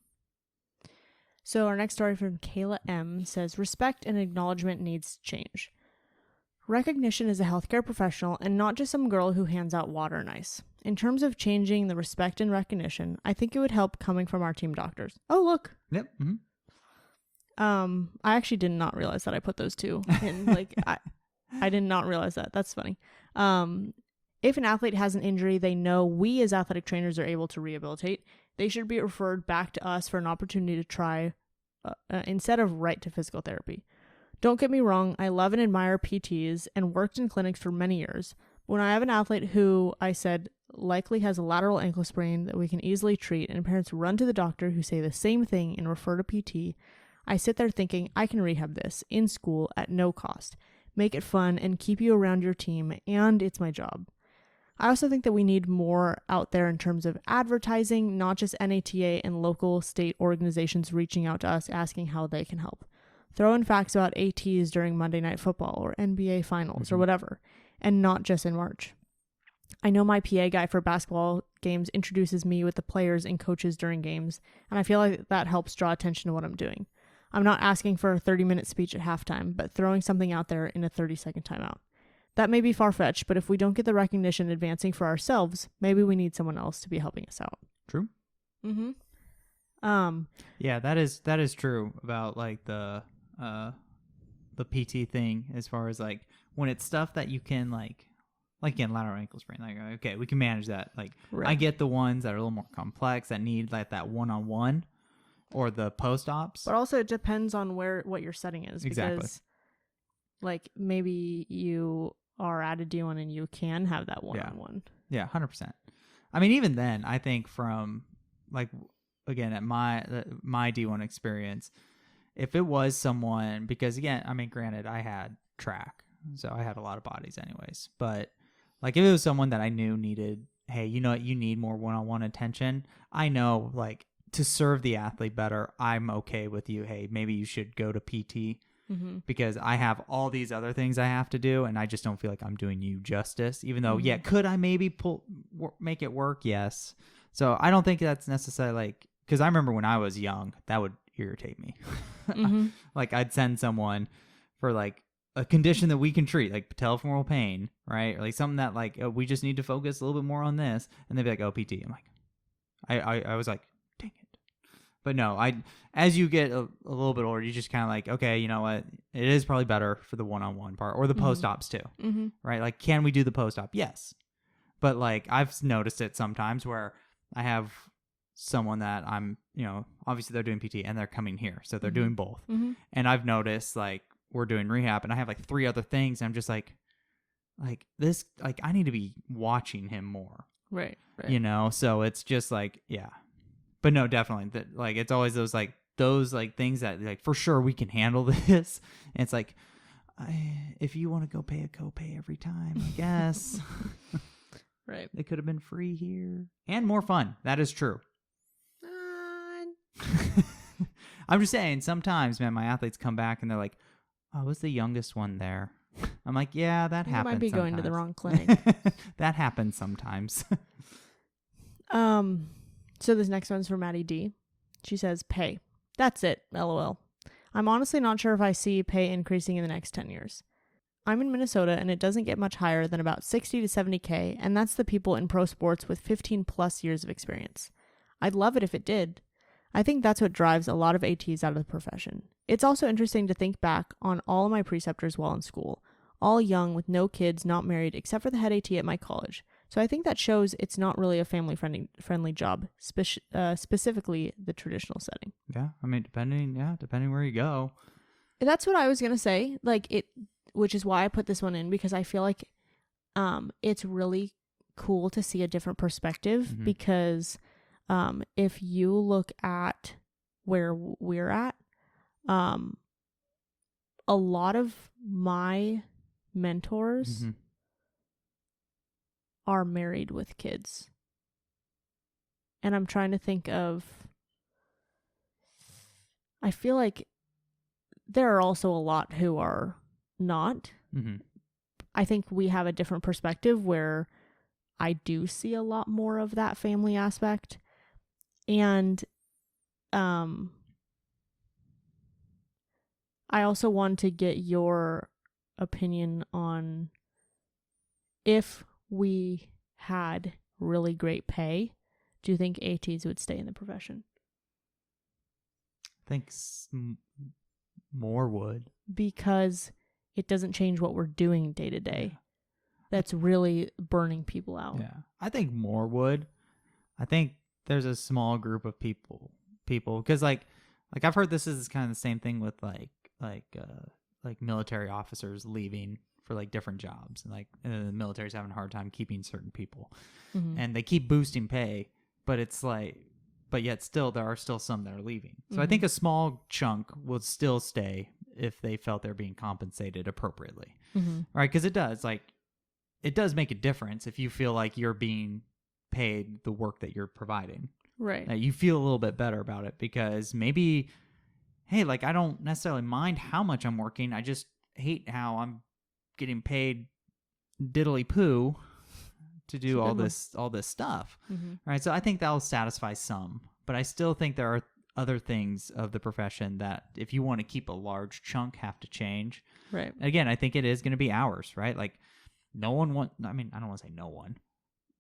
So our next story from Kayla M says, respect and acknowledgement needs change. Recognition as a healthcare professional and not just some girl who hands out water and ice. In terms of changing the respect and recognition, I think it would help coming from our team doctors. Oh, look. Yep. Mm-hmm. I actually did not realize that I put those two in. Like, I did not realize that. That's funny. If an athlete has an injury they know we as athletic trainers are able to rehabilitate, they should be referred back to us for an opportunity to try instead of right to physical therapy. Don't get me wrong, I love and admire PTs and worked in clinics for many years. When I have an athlete who I said likely has a lateral ankle sprain that we can easily treat and parents run to the doctor who say the same thing and refer to PT, I sit there thinking I can rehab this in school at no cost, make it fun and keep you around your team, and it's my job. I also think that we need more out there in terms of advertising, not just NATA and local state organizations reaching out to us asking how they can help. Throw in facts about ATs during Monday Night Football or NBA finals or whatever, and not just in March. I know my PA guy for basketball games introduces me with the players and coaches during games, and I feel like that helps draw attention to what I'm doing. I'm not asking for a 30-minute speech at halftime, but throwing something out there in a 30-second timeout. That may be far-fetched, but if we don't get the recognition advancing for ourselves, maybe we need someone else to be helping us out. True. Mm-hmm. Yeah, that is true about like the PT thing, as far as like when it's stuff that you can like again, lateral ankle sprain, like okay, we can manage that. Like Right. I get the ones that are a little more complex that need like that one-on-one or the post-ops. But also it depends on what your setting is. Exactly. Because like maybe you are at a D1 and you can have that one-on-one. Yeah, 100%. I mean, even then, I think from like again at my D1 experience, if it was someone, because again, I mean, granted, I had track, so I had a lot of bodies anyways, but like if it was someone that I knew needed, hey, you know what, you need more one-on-one attention, I know like to serve the athlete better, I'm okay with you, hey, maybe you should go to PT because I have all these other things I have to do and I just don't feel like I'm doing you justice, even though, yeah, could I maybe make it work? Yes. So I don't think that's necessarily like, because I remember when I was young, that would irritate me. Like I'd send someone for like a condition that we can treat, like patellofemoral pain, right? Or like something that like we just need to focus a little bit more on this, and they'd be like, "Oh, PT." I'm like, I was like, dang it. But no, as you get a little bit older, you just kind of like, okay, you know what? It is probably better for the one-on-one part or the post-ops too, right? Like, can we do the post-op? Yes, but like I've noticed it sometimes where I have someone that I'm, you know, obviously they're doing PT and they're coming here, so they're doing both. And I've noticed like we're doing rehab and I have like 3 other things and I'm just like this, like I need to be watching him more, Right. you know? So it's just like, yeah, but no, definitely that, like it's always those things that like for sure we can handle this, and it's like if you want to go pay a copay every time, I guess. Right. It could have been free here and more fun. That is true. I'm just saying, sometimes, man, my athletes come back and they're like, "Oh, I was the youngest one there." I'm like, "Yeah, that happens. You might be sometimes. going to the wrong clinic." That happens sometimes. So this next one's for Maddie D. She says, "Pay. That's it. LOL. I'm honestly not sure if I see pay increasing in the next 10 years. I'm in Minnesota and it doesn't get much higher than about 60 to 70K, and that's the people in pro sports with 15 plus years of experience. I'd love it if it did. I think that's what drives a lot of ATs out of the profession. It's also interesting to think back on all of my preceptors while in school, all young with no kids, not married, except for the head AT at my college. So I think that shows it's not really a family-friendly job, specifically the traditional setting." Yeah, I mean, depending where you go. That's what I was going to say, which is why I put this one in, because I feel like it's really cool to see a different perspective, because if you look at where we're at, a lot of my mentors are married with kids. And I'm trying to think of, I feel like there are also a lot who are not. I think we have a different perspective where I do see a lot more of that family aspect. And I also want to get your opinion on if we had really great pay, do you think ATs would stay in the profession? I think more would. Because it doesn't change what we're doing day to day. That's really burning people out. Yeah. I think more would. I think there's a small group of people because like I've heard this is kind of the same thing with like military officers leaving for like different jobs, and like the military's having a hard time keeping certain people, and they keep boosting pay, but yet still there are still some that are leaving. So I think a small chunk will still stay if they felt they're being compensated appropriately, right? Because it does make a difference if you feel like you're being paid the work that you're providing. Right. You feel a little bit better about it because maybe, hey, like I don't necessarily mind how much I'm working. I just hate how I'm getting paid diddly poo to do all this stuff. Right. So I think that'll satisfy some, but I still think there are other things of the profession that if you want to keep a large chunk have to change. Right. Again, I think it is going to be hours, right? Like I don't want to say no one,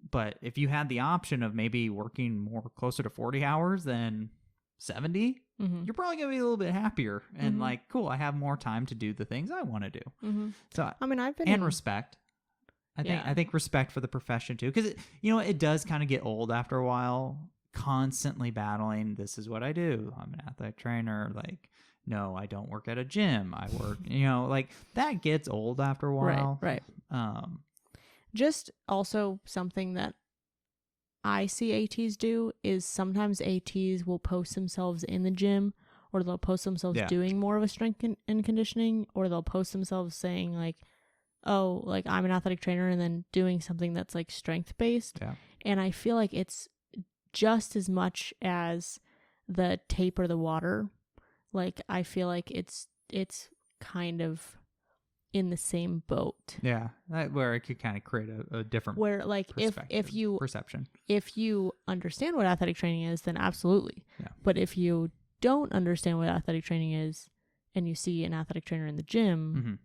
but if you had the option of maybe working more closer to 40 hours than 70, you're probably going to be a little bit happier and like, cool, I have more time to do the things I want to do. So, I mean, I've been respect. I think respect for the profession too, because it does kind of get old after a while, constantly battling. This is what I do. I'm an athletic trainer. Like, no, I don't work at a gym. I work, like that gets old after a while. Right. Just also something that I see ATs do is sometimes ATs will post themselves in the gym, or they'll post themselves doing more of a strength and conditioning, or they'll post themselves saying like, oh, like I'm an athletic trainer, and then doing something that's like strength based. Yeah. And I feel like it's just as much as the tape or the water. Like I feel like it's kind of in the same boat. Yeah, where it could kind of create a different where like if you perception. If you understand what athletic training is, then absolutely. Yeah. But if you don't understand what athletic training is and you see an athletic trainer in the gym,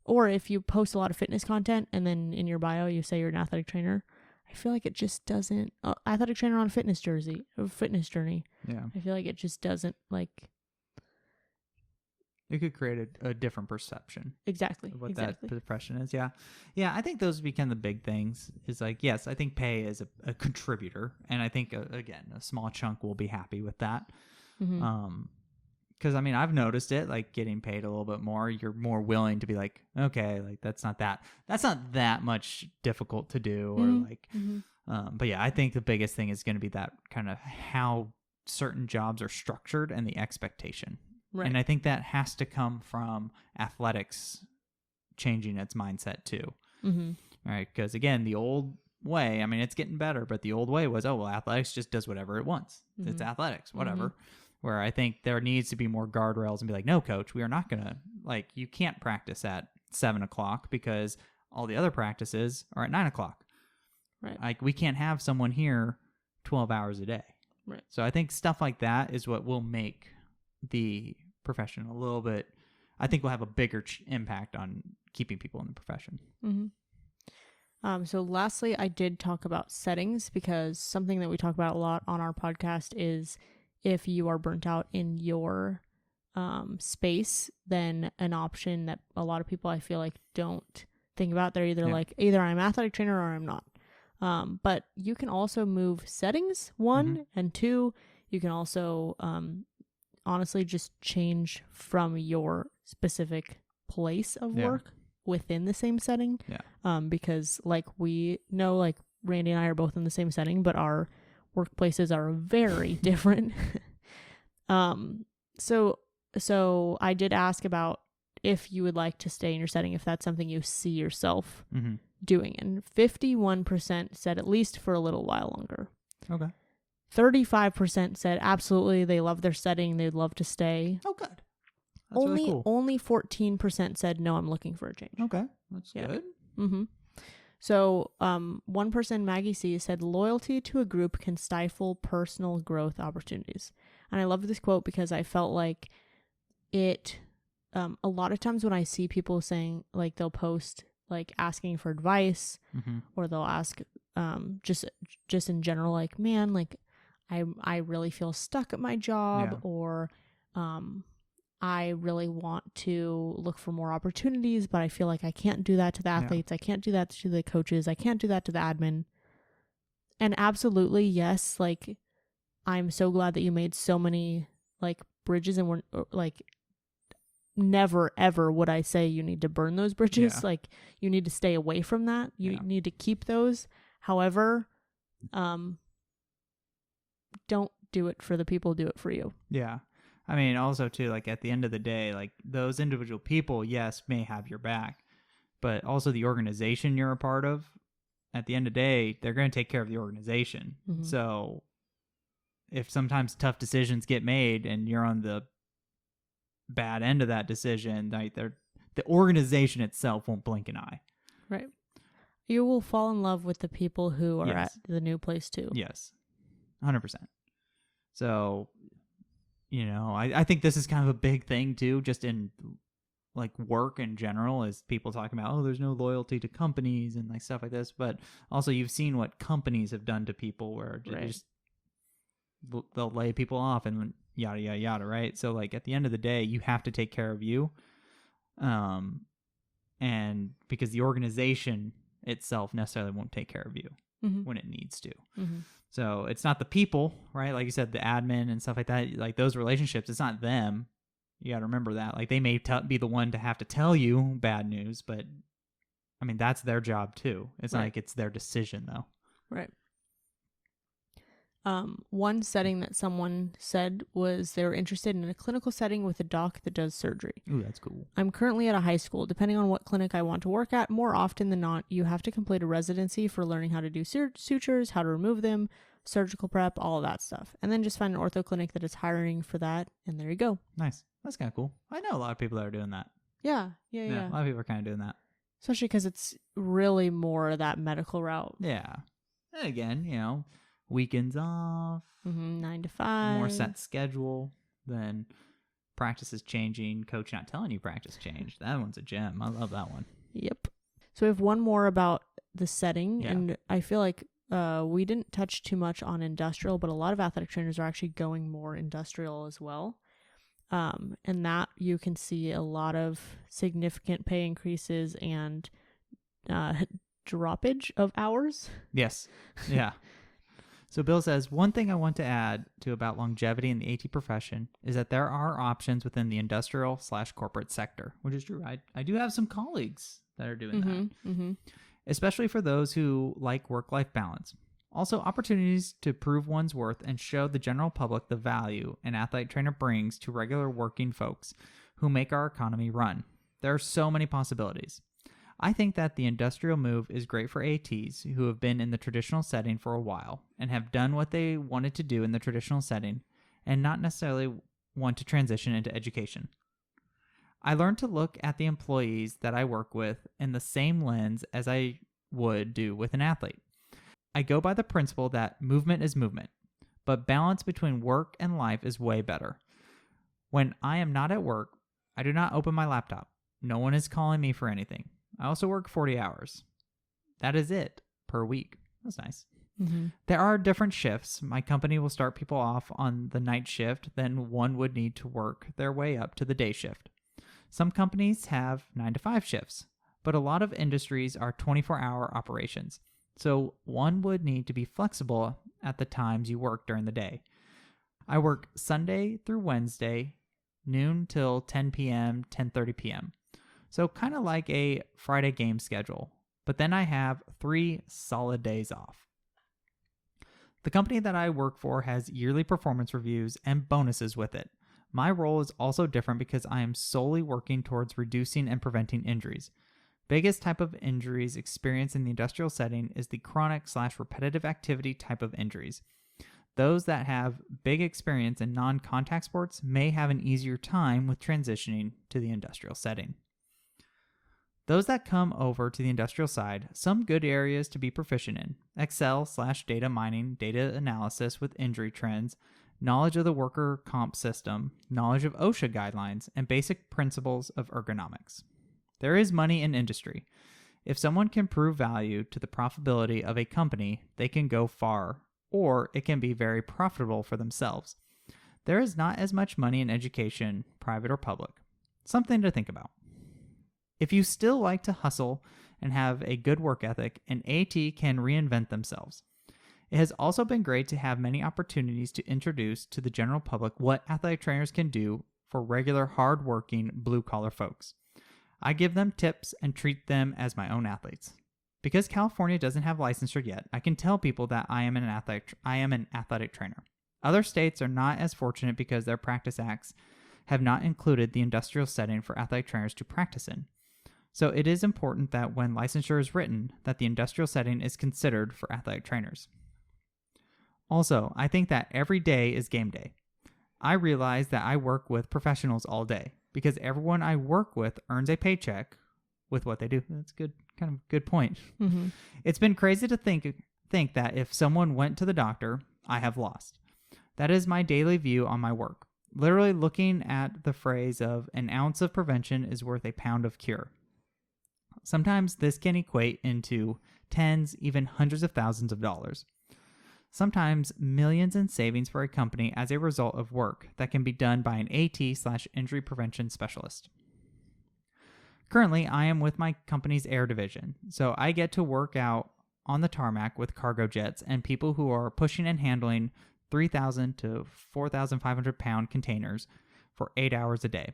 or if you post a lot of fitness content and then in your bio you say you're an athletic trainer, I feel like it just doesn't athletic trainer on a fitness journey. Yeah. I feel like it just doesn't like. It could create a different perception. Exactly. Of what that profession is. Yeah. Yeah. I think those would become the big things is like, yes, I think pay is a contributor. And I think, again, a small chunk will be happy with that. Because, I mean, I've noticed it, like getting paid a little bit more. You're more willing to be like, okay, like that's not that much difficult to do. Or like, but yeah, I think the biggest thing is going to be that kind of how certain jobs are structured and the expectation. Right. And I think that has to come from athletics changing its mindset too. Right. Because again, the old way, I mean, it's getting better, but the old way was, oh, well, athletics just does whatever it wants. It's athletics, whatever. Where I think there needs to be more guardrails and be like, no, coach, we are not going to, like, you can't practice at 7:00 because all the other practices are at 9:00. Right. Like, we can't have someone here 12 hours a day. Right. So I think stuff like that is what will make the profession a little bit, I think will have a bigger impact on keeping people in the profession. So lastly, I did talk about settings because something that we talk about a lot on our podcast is if you are burnt out in your space, then an option that a lot of people I feel like don't think about, they're either like, either I'm an athletic trainer or I'm not. But you can also move settings, one, and two, you can also honestly just change from your specific place of work within the same setting. Because like we know, like Randy and I are both in the same setting, but our workplaces are very different. So I did ask about if you would like to stay in your setting, if that's something you see yourself Mm-hmm. doing. And 51% said at least for a little while longer. Okay. 35% said absolutely they love their setting, they'd love to stay. Oh, good. That's really cool. Only 14% said no, I'm looking for a change. Okay. That's Yeah. good. Mm-hmm. So, one person, Maggie C, said loyalty to a group can stifle personal growth opportunities. And I love this quote because I felt like it, a lot of times when I see people saying, like, they'll post, like, asking for advice, Mm-hmm. or they'll ask, just in general, like, man, like, I really feel stuck at my job, Yeah. or, I really want to look for more opportunities, but I feel like I can't do that to the athletes. I can't do that to the coaches. I can't do that to the admin. And absolutely, yes, like, I'm so glad that you made so many, like, bridges, and we're, like, never, ever would I say you need to burn those bridges. Yeah. Like, you need to stay away from that. You need to keep those. However, don't do it for the people, do it for you. Yeah. I mean, also, too, like, at the end of the day, like, those individual people, yes, may have your back, but also the organization you're a part of, at the end of the day, they're going to take care of the organization. Mm-hmm. So if sometimes tough decisions get made and you're on the bad end of that decision, like, the organization itself won't blink an eye. Right. You will fall in love with the people who are Yes. at the new place too. Yes. 100%. So, you know, I think this is kind of a big thing too, just in, like, work in general, is people talking about, oh, there's no loyalty to companies and, like, stuff like this. But also, you've seen what companies have done to people, where Right. just they'll lay people off and yada yada yada, right? So, like, at the end of the day, you have to take care of you, and because the organization itself necessarily won't take care of you Mm-hmm. when it needs to. Mm-hmm. So it's not the people, right? Like you said, the admin and stuff like that, like those relationships, it's not them. You got to remember that. Like, they may be the one to have to tell you bad news, but I mean, that's their job too. It's not Right. like it's their decision, though. Right. One setting that someone said was they were interested in a clinical setting with a doc that does surgery. Ooh, that's cool. I'm currently at a high school. Depending on what clinic I want to work at, more often than not, you have to complete a residency for learning how to do sutures, how to remove them, surgical prep, all of that stuff. And then just find an ortho clinic that is hiring for that, and there you go. Nice. That's kind of cool. I know a lot of people that are doing that. Yeah. A lot of people are kind of doing that. Especially because it's really more that medical route. Yeah. And again, you know, weekends off, 9 to 5. more set schedule than practice is changing, coach not telling you practice changed. That one's a gem. I love that one. Yep. So we have one more about the setting, Yeah. and I feel like we didn't touch too much on industrial, but a lot of athletic trainers are actually going more industrial as well. And that you can see a lot of significant pay increases and droppage of hours. Yes. Yeah. So Bill says, one thing I want to add to about longevity in the AT profession is that there are options within the industrial/corporate sector, which is true. I do have some colleagues that are doing that, Mm-hmm. especially for those who like work-life balance. Also, opportunities to prove one's worth and show the general public the value an athletic trainer brings to regular working folks who make our economy run. There are so many possibilities. I think that the industrial move is great for ATs who have been in the traditional setting for a while and have done what they wanted to do in the traditional setting and not necessarily want to transition into education. I learned to look at the employees that I work with in the same lens as I would do with an athlete. I go by the principle that movement is movement, but balance between work and life is way better. When I am not at work, I do not open my laptop. No one is calling me for anything. I also work 40 hours. That is it per week. That's nice. Mm-hmm. There are different shifts. My company will start people off on the night shift, then one would need to work their way up to the day shift. Some companies have 9 to 5 shifts, but a lot of industries are 24-hour operations. So one would need to be flexible at the times you work during the day. I work Sunday through Wednesday, noon till 10 p.m., 10:30 p.m. So kind of like a Friday game schedule, but then I have 3 solid days off. The company that I work for has yearly performance reviews and bonuses with it, My role is also different because I am solely working towards reducing and preventing injuries. Biggest type of injuries experienced in the industrial setting is the chronic/repetitive activity type of injuries. Those that have big experience in non-contact sports may have an easier time with transitioning to the industrial setting. Those that come over to the industrial side, some good areas to be proficient in: Excel/data mining, data analysis with injury trends, knowledge of the worker comp system, knowledge of OSHA guidelines, and basic principles of ergonomics. There is money in industry. If someone can prove value to the profitability of a company, they can go far, or it can be very profitable for themselves. There is not as much money in education, private or public. Something to think about. If you still like to hustle and have a good work ethic, an AT can reinvent themselves. It has also been great to have many opportunities to introduce to the general public what athletic trainers can do for regular, hard-working, blue-collar folks. I give them tips and treat them as my own athletes. Because California doesn't have licensure yet, I can tell people that I am an athletic trainer. Other states are not as fortunate because their practice acts have not included the industrial setting for athletic trainers to practice in. So it is important that when licensure is written, that the industrial setting is considered for athletic trainers. Also, I think that every day is game day. I realize that I work with professionals all day because everyone I work with earns a paycheck with what they do. That's good, kind of good point. Mm-hmm. It's been crazy to think that if someone went to the doctor, I have lost. That is my daily view on my work. Literally looking at the phrase of an ounce of prevention is worth a pound of cure. Sometimes this can equate into tens, even hundreds of thousands of dollars. Sometimes millions in savings for a company as a result of work that can be done by an AT/injury prevention specialist. Currently, I am with my company's air division, so I get to work out on the tarmac with cargo jets and people who are pushing and handling 3,000 to 4,500 pound containers for 8 hours a day.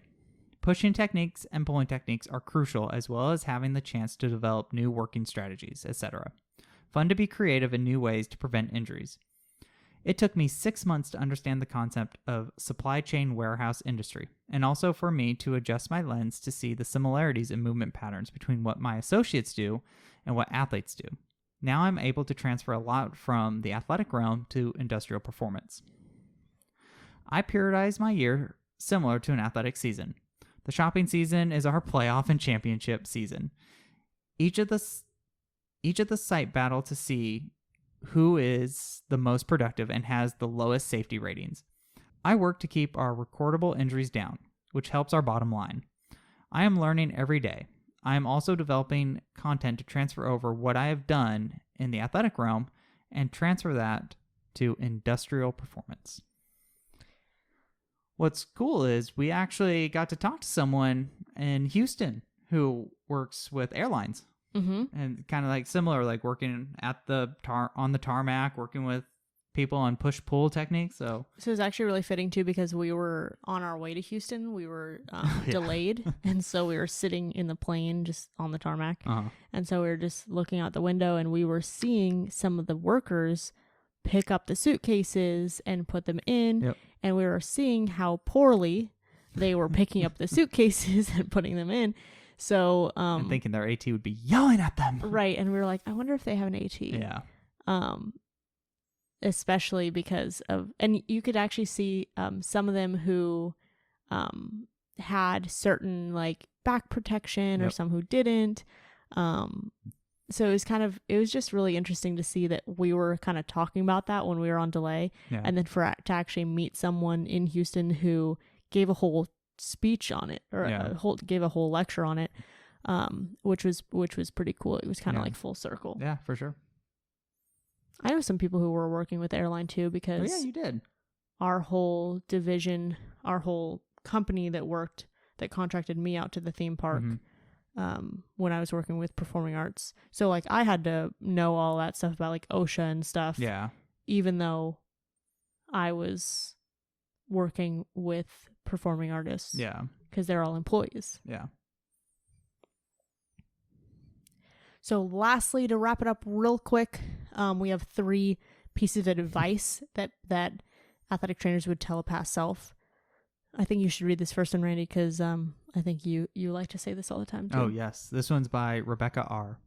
Pushing techniques and pulling techniques are crucial, as well as having the chance to develop new working strategies, etc. Fun to be creative in new ways to prevent injuries. It took me 6 months to understand the concept of supply chain warehouse industry, and also for me to adjust my lens to see the similarities in movement patterns between what my associates do and what athletes do. Now I'm able to transfer a lot from the athletic realm to industrial performance. I periodize my year similar to an athletic season. The shopping season is our playoff and championship season. Each of the site battle to see who is the most productive and has the lowest safety ratings. I work to keep our recordable injuries down, which helps our bottom line. I am learning every day. I am also developing content to transfer over what I have done in the athletic realm and transfer that to industrial performance. What's cool is we actually got to talk to someone in Houston who works with airlines. Mm-hmm. And kind of like similar, like working at on the tarmac, working with people on push-pull techniques. So it's actually really fitting too, because we were on our way to Houston. We were delayed, and so we were sitting in the plane just on the tarmac. And so we were just looking out the window, and we were seeing some of the workers pick up the suitcases and put them in. Yep. And we were seeing how poorly they were picking up the suitcases and putting them in. So, and thinking their AT would be yelling at them. Right. And we were like, I wonder if they have an AT. Yeah. Especially because of, and you could actually see some of them who had certain like back protection or some who didn't. So it was just really interesting to see that we were kind of talking about that when we were on delay. Yeah. And then to actually meet someone in Houston who gave a whole speech on it, or gave a whole lecture on it, which was pretty cool. It was kind of like full circle. Yeah, for sure. I know some people who were working with the airline too, because you did. Our whole division, our whole company that contracted me out to the theme park, when I was working with performing arts. So like I had to know all that stuff about like OSHA and stuff. Yeah. Even though I was working with performing artists. Yeah. Because they're all employees. Yeah. So lastly, to wrap it up real quick, we have 3 pieces of advice that athletic trainers would tell a past self. I think you should read this first one, Randy, because I think you like to say this all the time, too. Oh, yes. This one's by Rebecca R.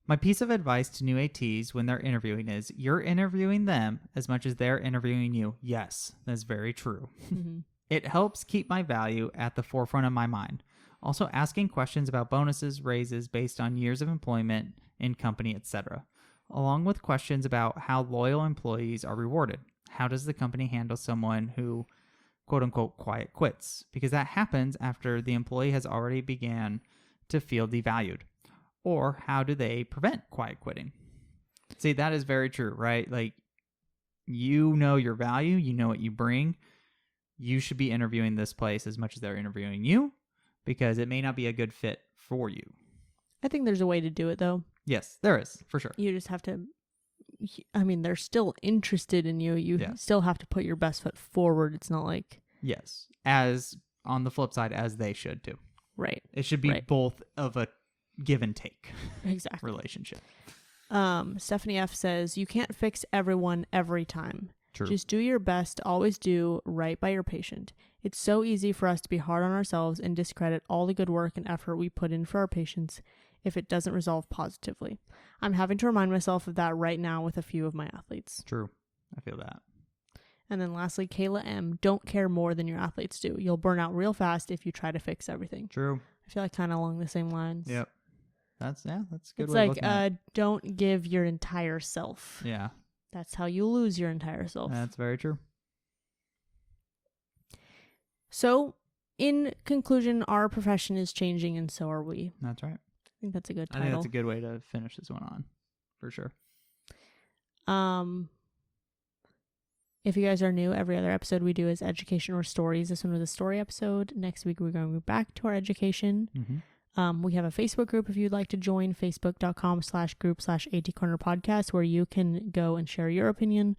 My piece of advice to new ATs when they're interviewing is you're interviewing them as much as they're interviewing you. Yes, that's very true. Mm-hmm. It helps keep my value at the forefront of my mind. Also asking questions about bonuses, raises based on years of employment in company, etc., along with questions about how loyal employees are rewarded. How does the company handle someone who, quote unquote, quiet quits? Because that happens after the employee has already began to feel devalued. Or how do they prevent quiet quitting? See, that is very true, right? Like, you know your value, you know what you bring. You should be interviewing this place as much as they're interviewing you, because it may not be a good fit for you. I think there's a way to do it, though. Yes, there is, for sure. You just have to, I mean, they're still interested in you. You still have to put your best foot forward. It's not like... Yes, as on the flip side, as they should too. Right. It should be both of a give and take relationship. Stephanie F says, you can't fix everyone every time. True. Just do your best, always do right by your patient. It's so easy for us to be hard on ourselves and discredit all the good work and effort we put in for our patients if it doesn't resolve positively. I'm having to remind myself of that right now with a few of my athletes. True. I feel that. And then lastly, Kayla M, don't care more than your athletes do. You'll burn out real fast if you try to fix everything. True. I feel like kind of along the same lines. Yep. That's a good it's way like, of looking at it. Don't give your entire self. Yeah. That's how you lose your entire self. That's very true. So, in conclusion, our profession is changing and so are we. That's right. I think that's a good title. I think that's a good way to finish this one on, for sure. If you guys are new, every other episode we do is education or stories. This one was a story episode. Next week we're going back to our education. Mm-hmm. We have a Facebook group if you'd like to join, facebook.com/group/AT Corner Podcast, where you can go and share your opinion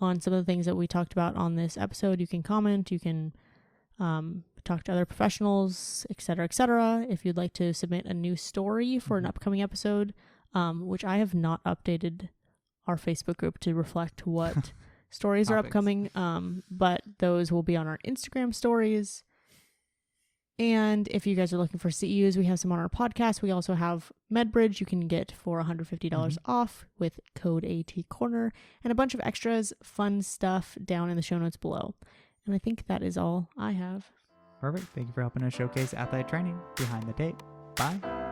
on some of the things that we talked about on this episode. You can comment, you can talk to other professionals, etc., etc. If you'd like to submit a new story for an upcoming episode, which I have not updated our Facebook group to reflect what stories are upcoming, but those will be on our Instagram stories. And if you guys are looking for CEUs, we have some on our podcast. We also have MedBridge you can get for $150 off with code AT Corner, and a bunch of extras, fun stuff down in the show notes below. And I think that is all I have. Perfect. Thank you for helping us showcase athletic training behind the tape. Bye.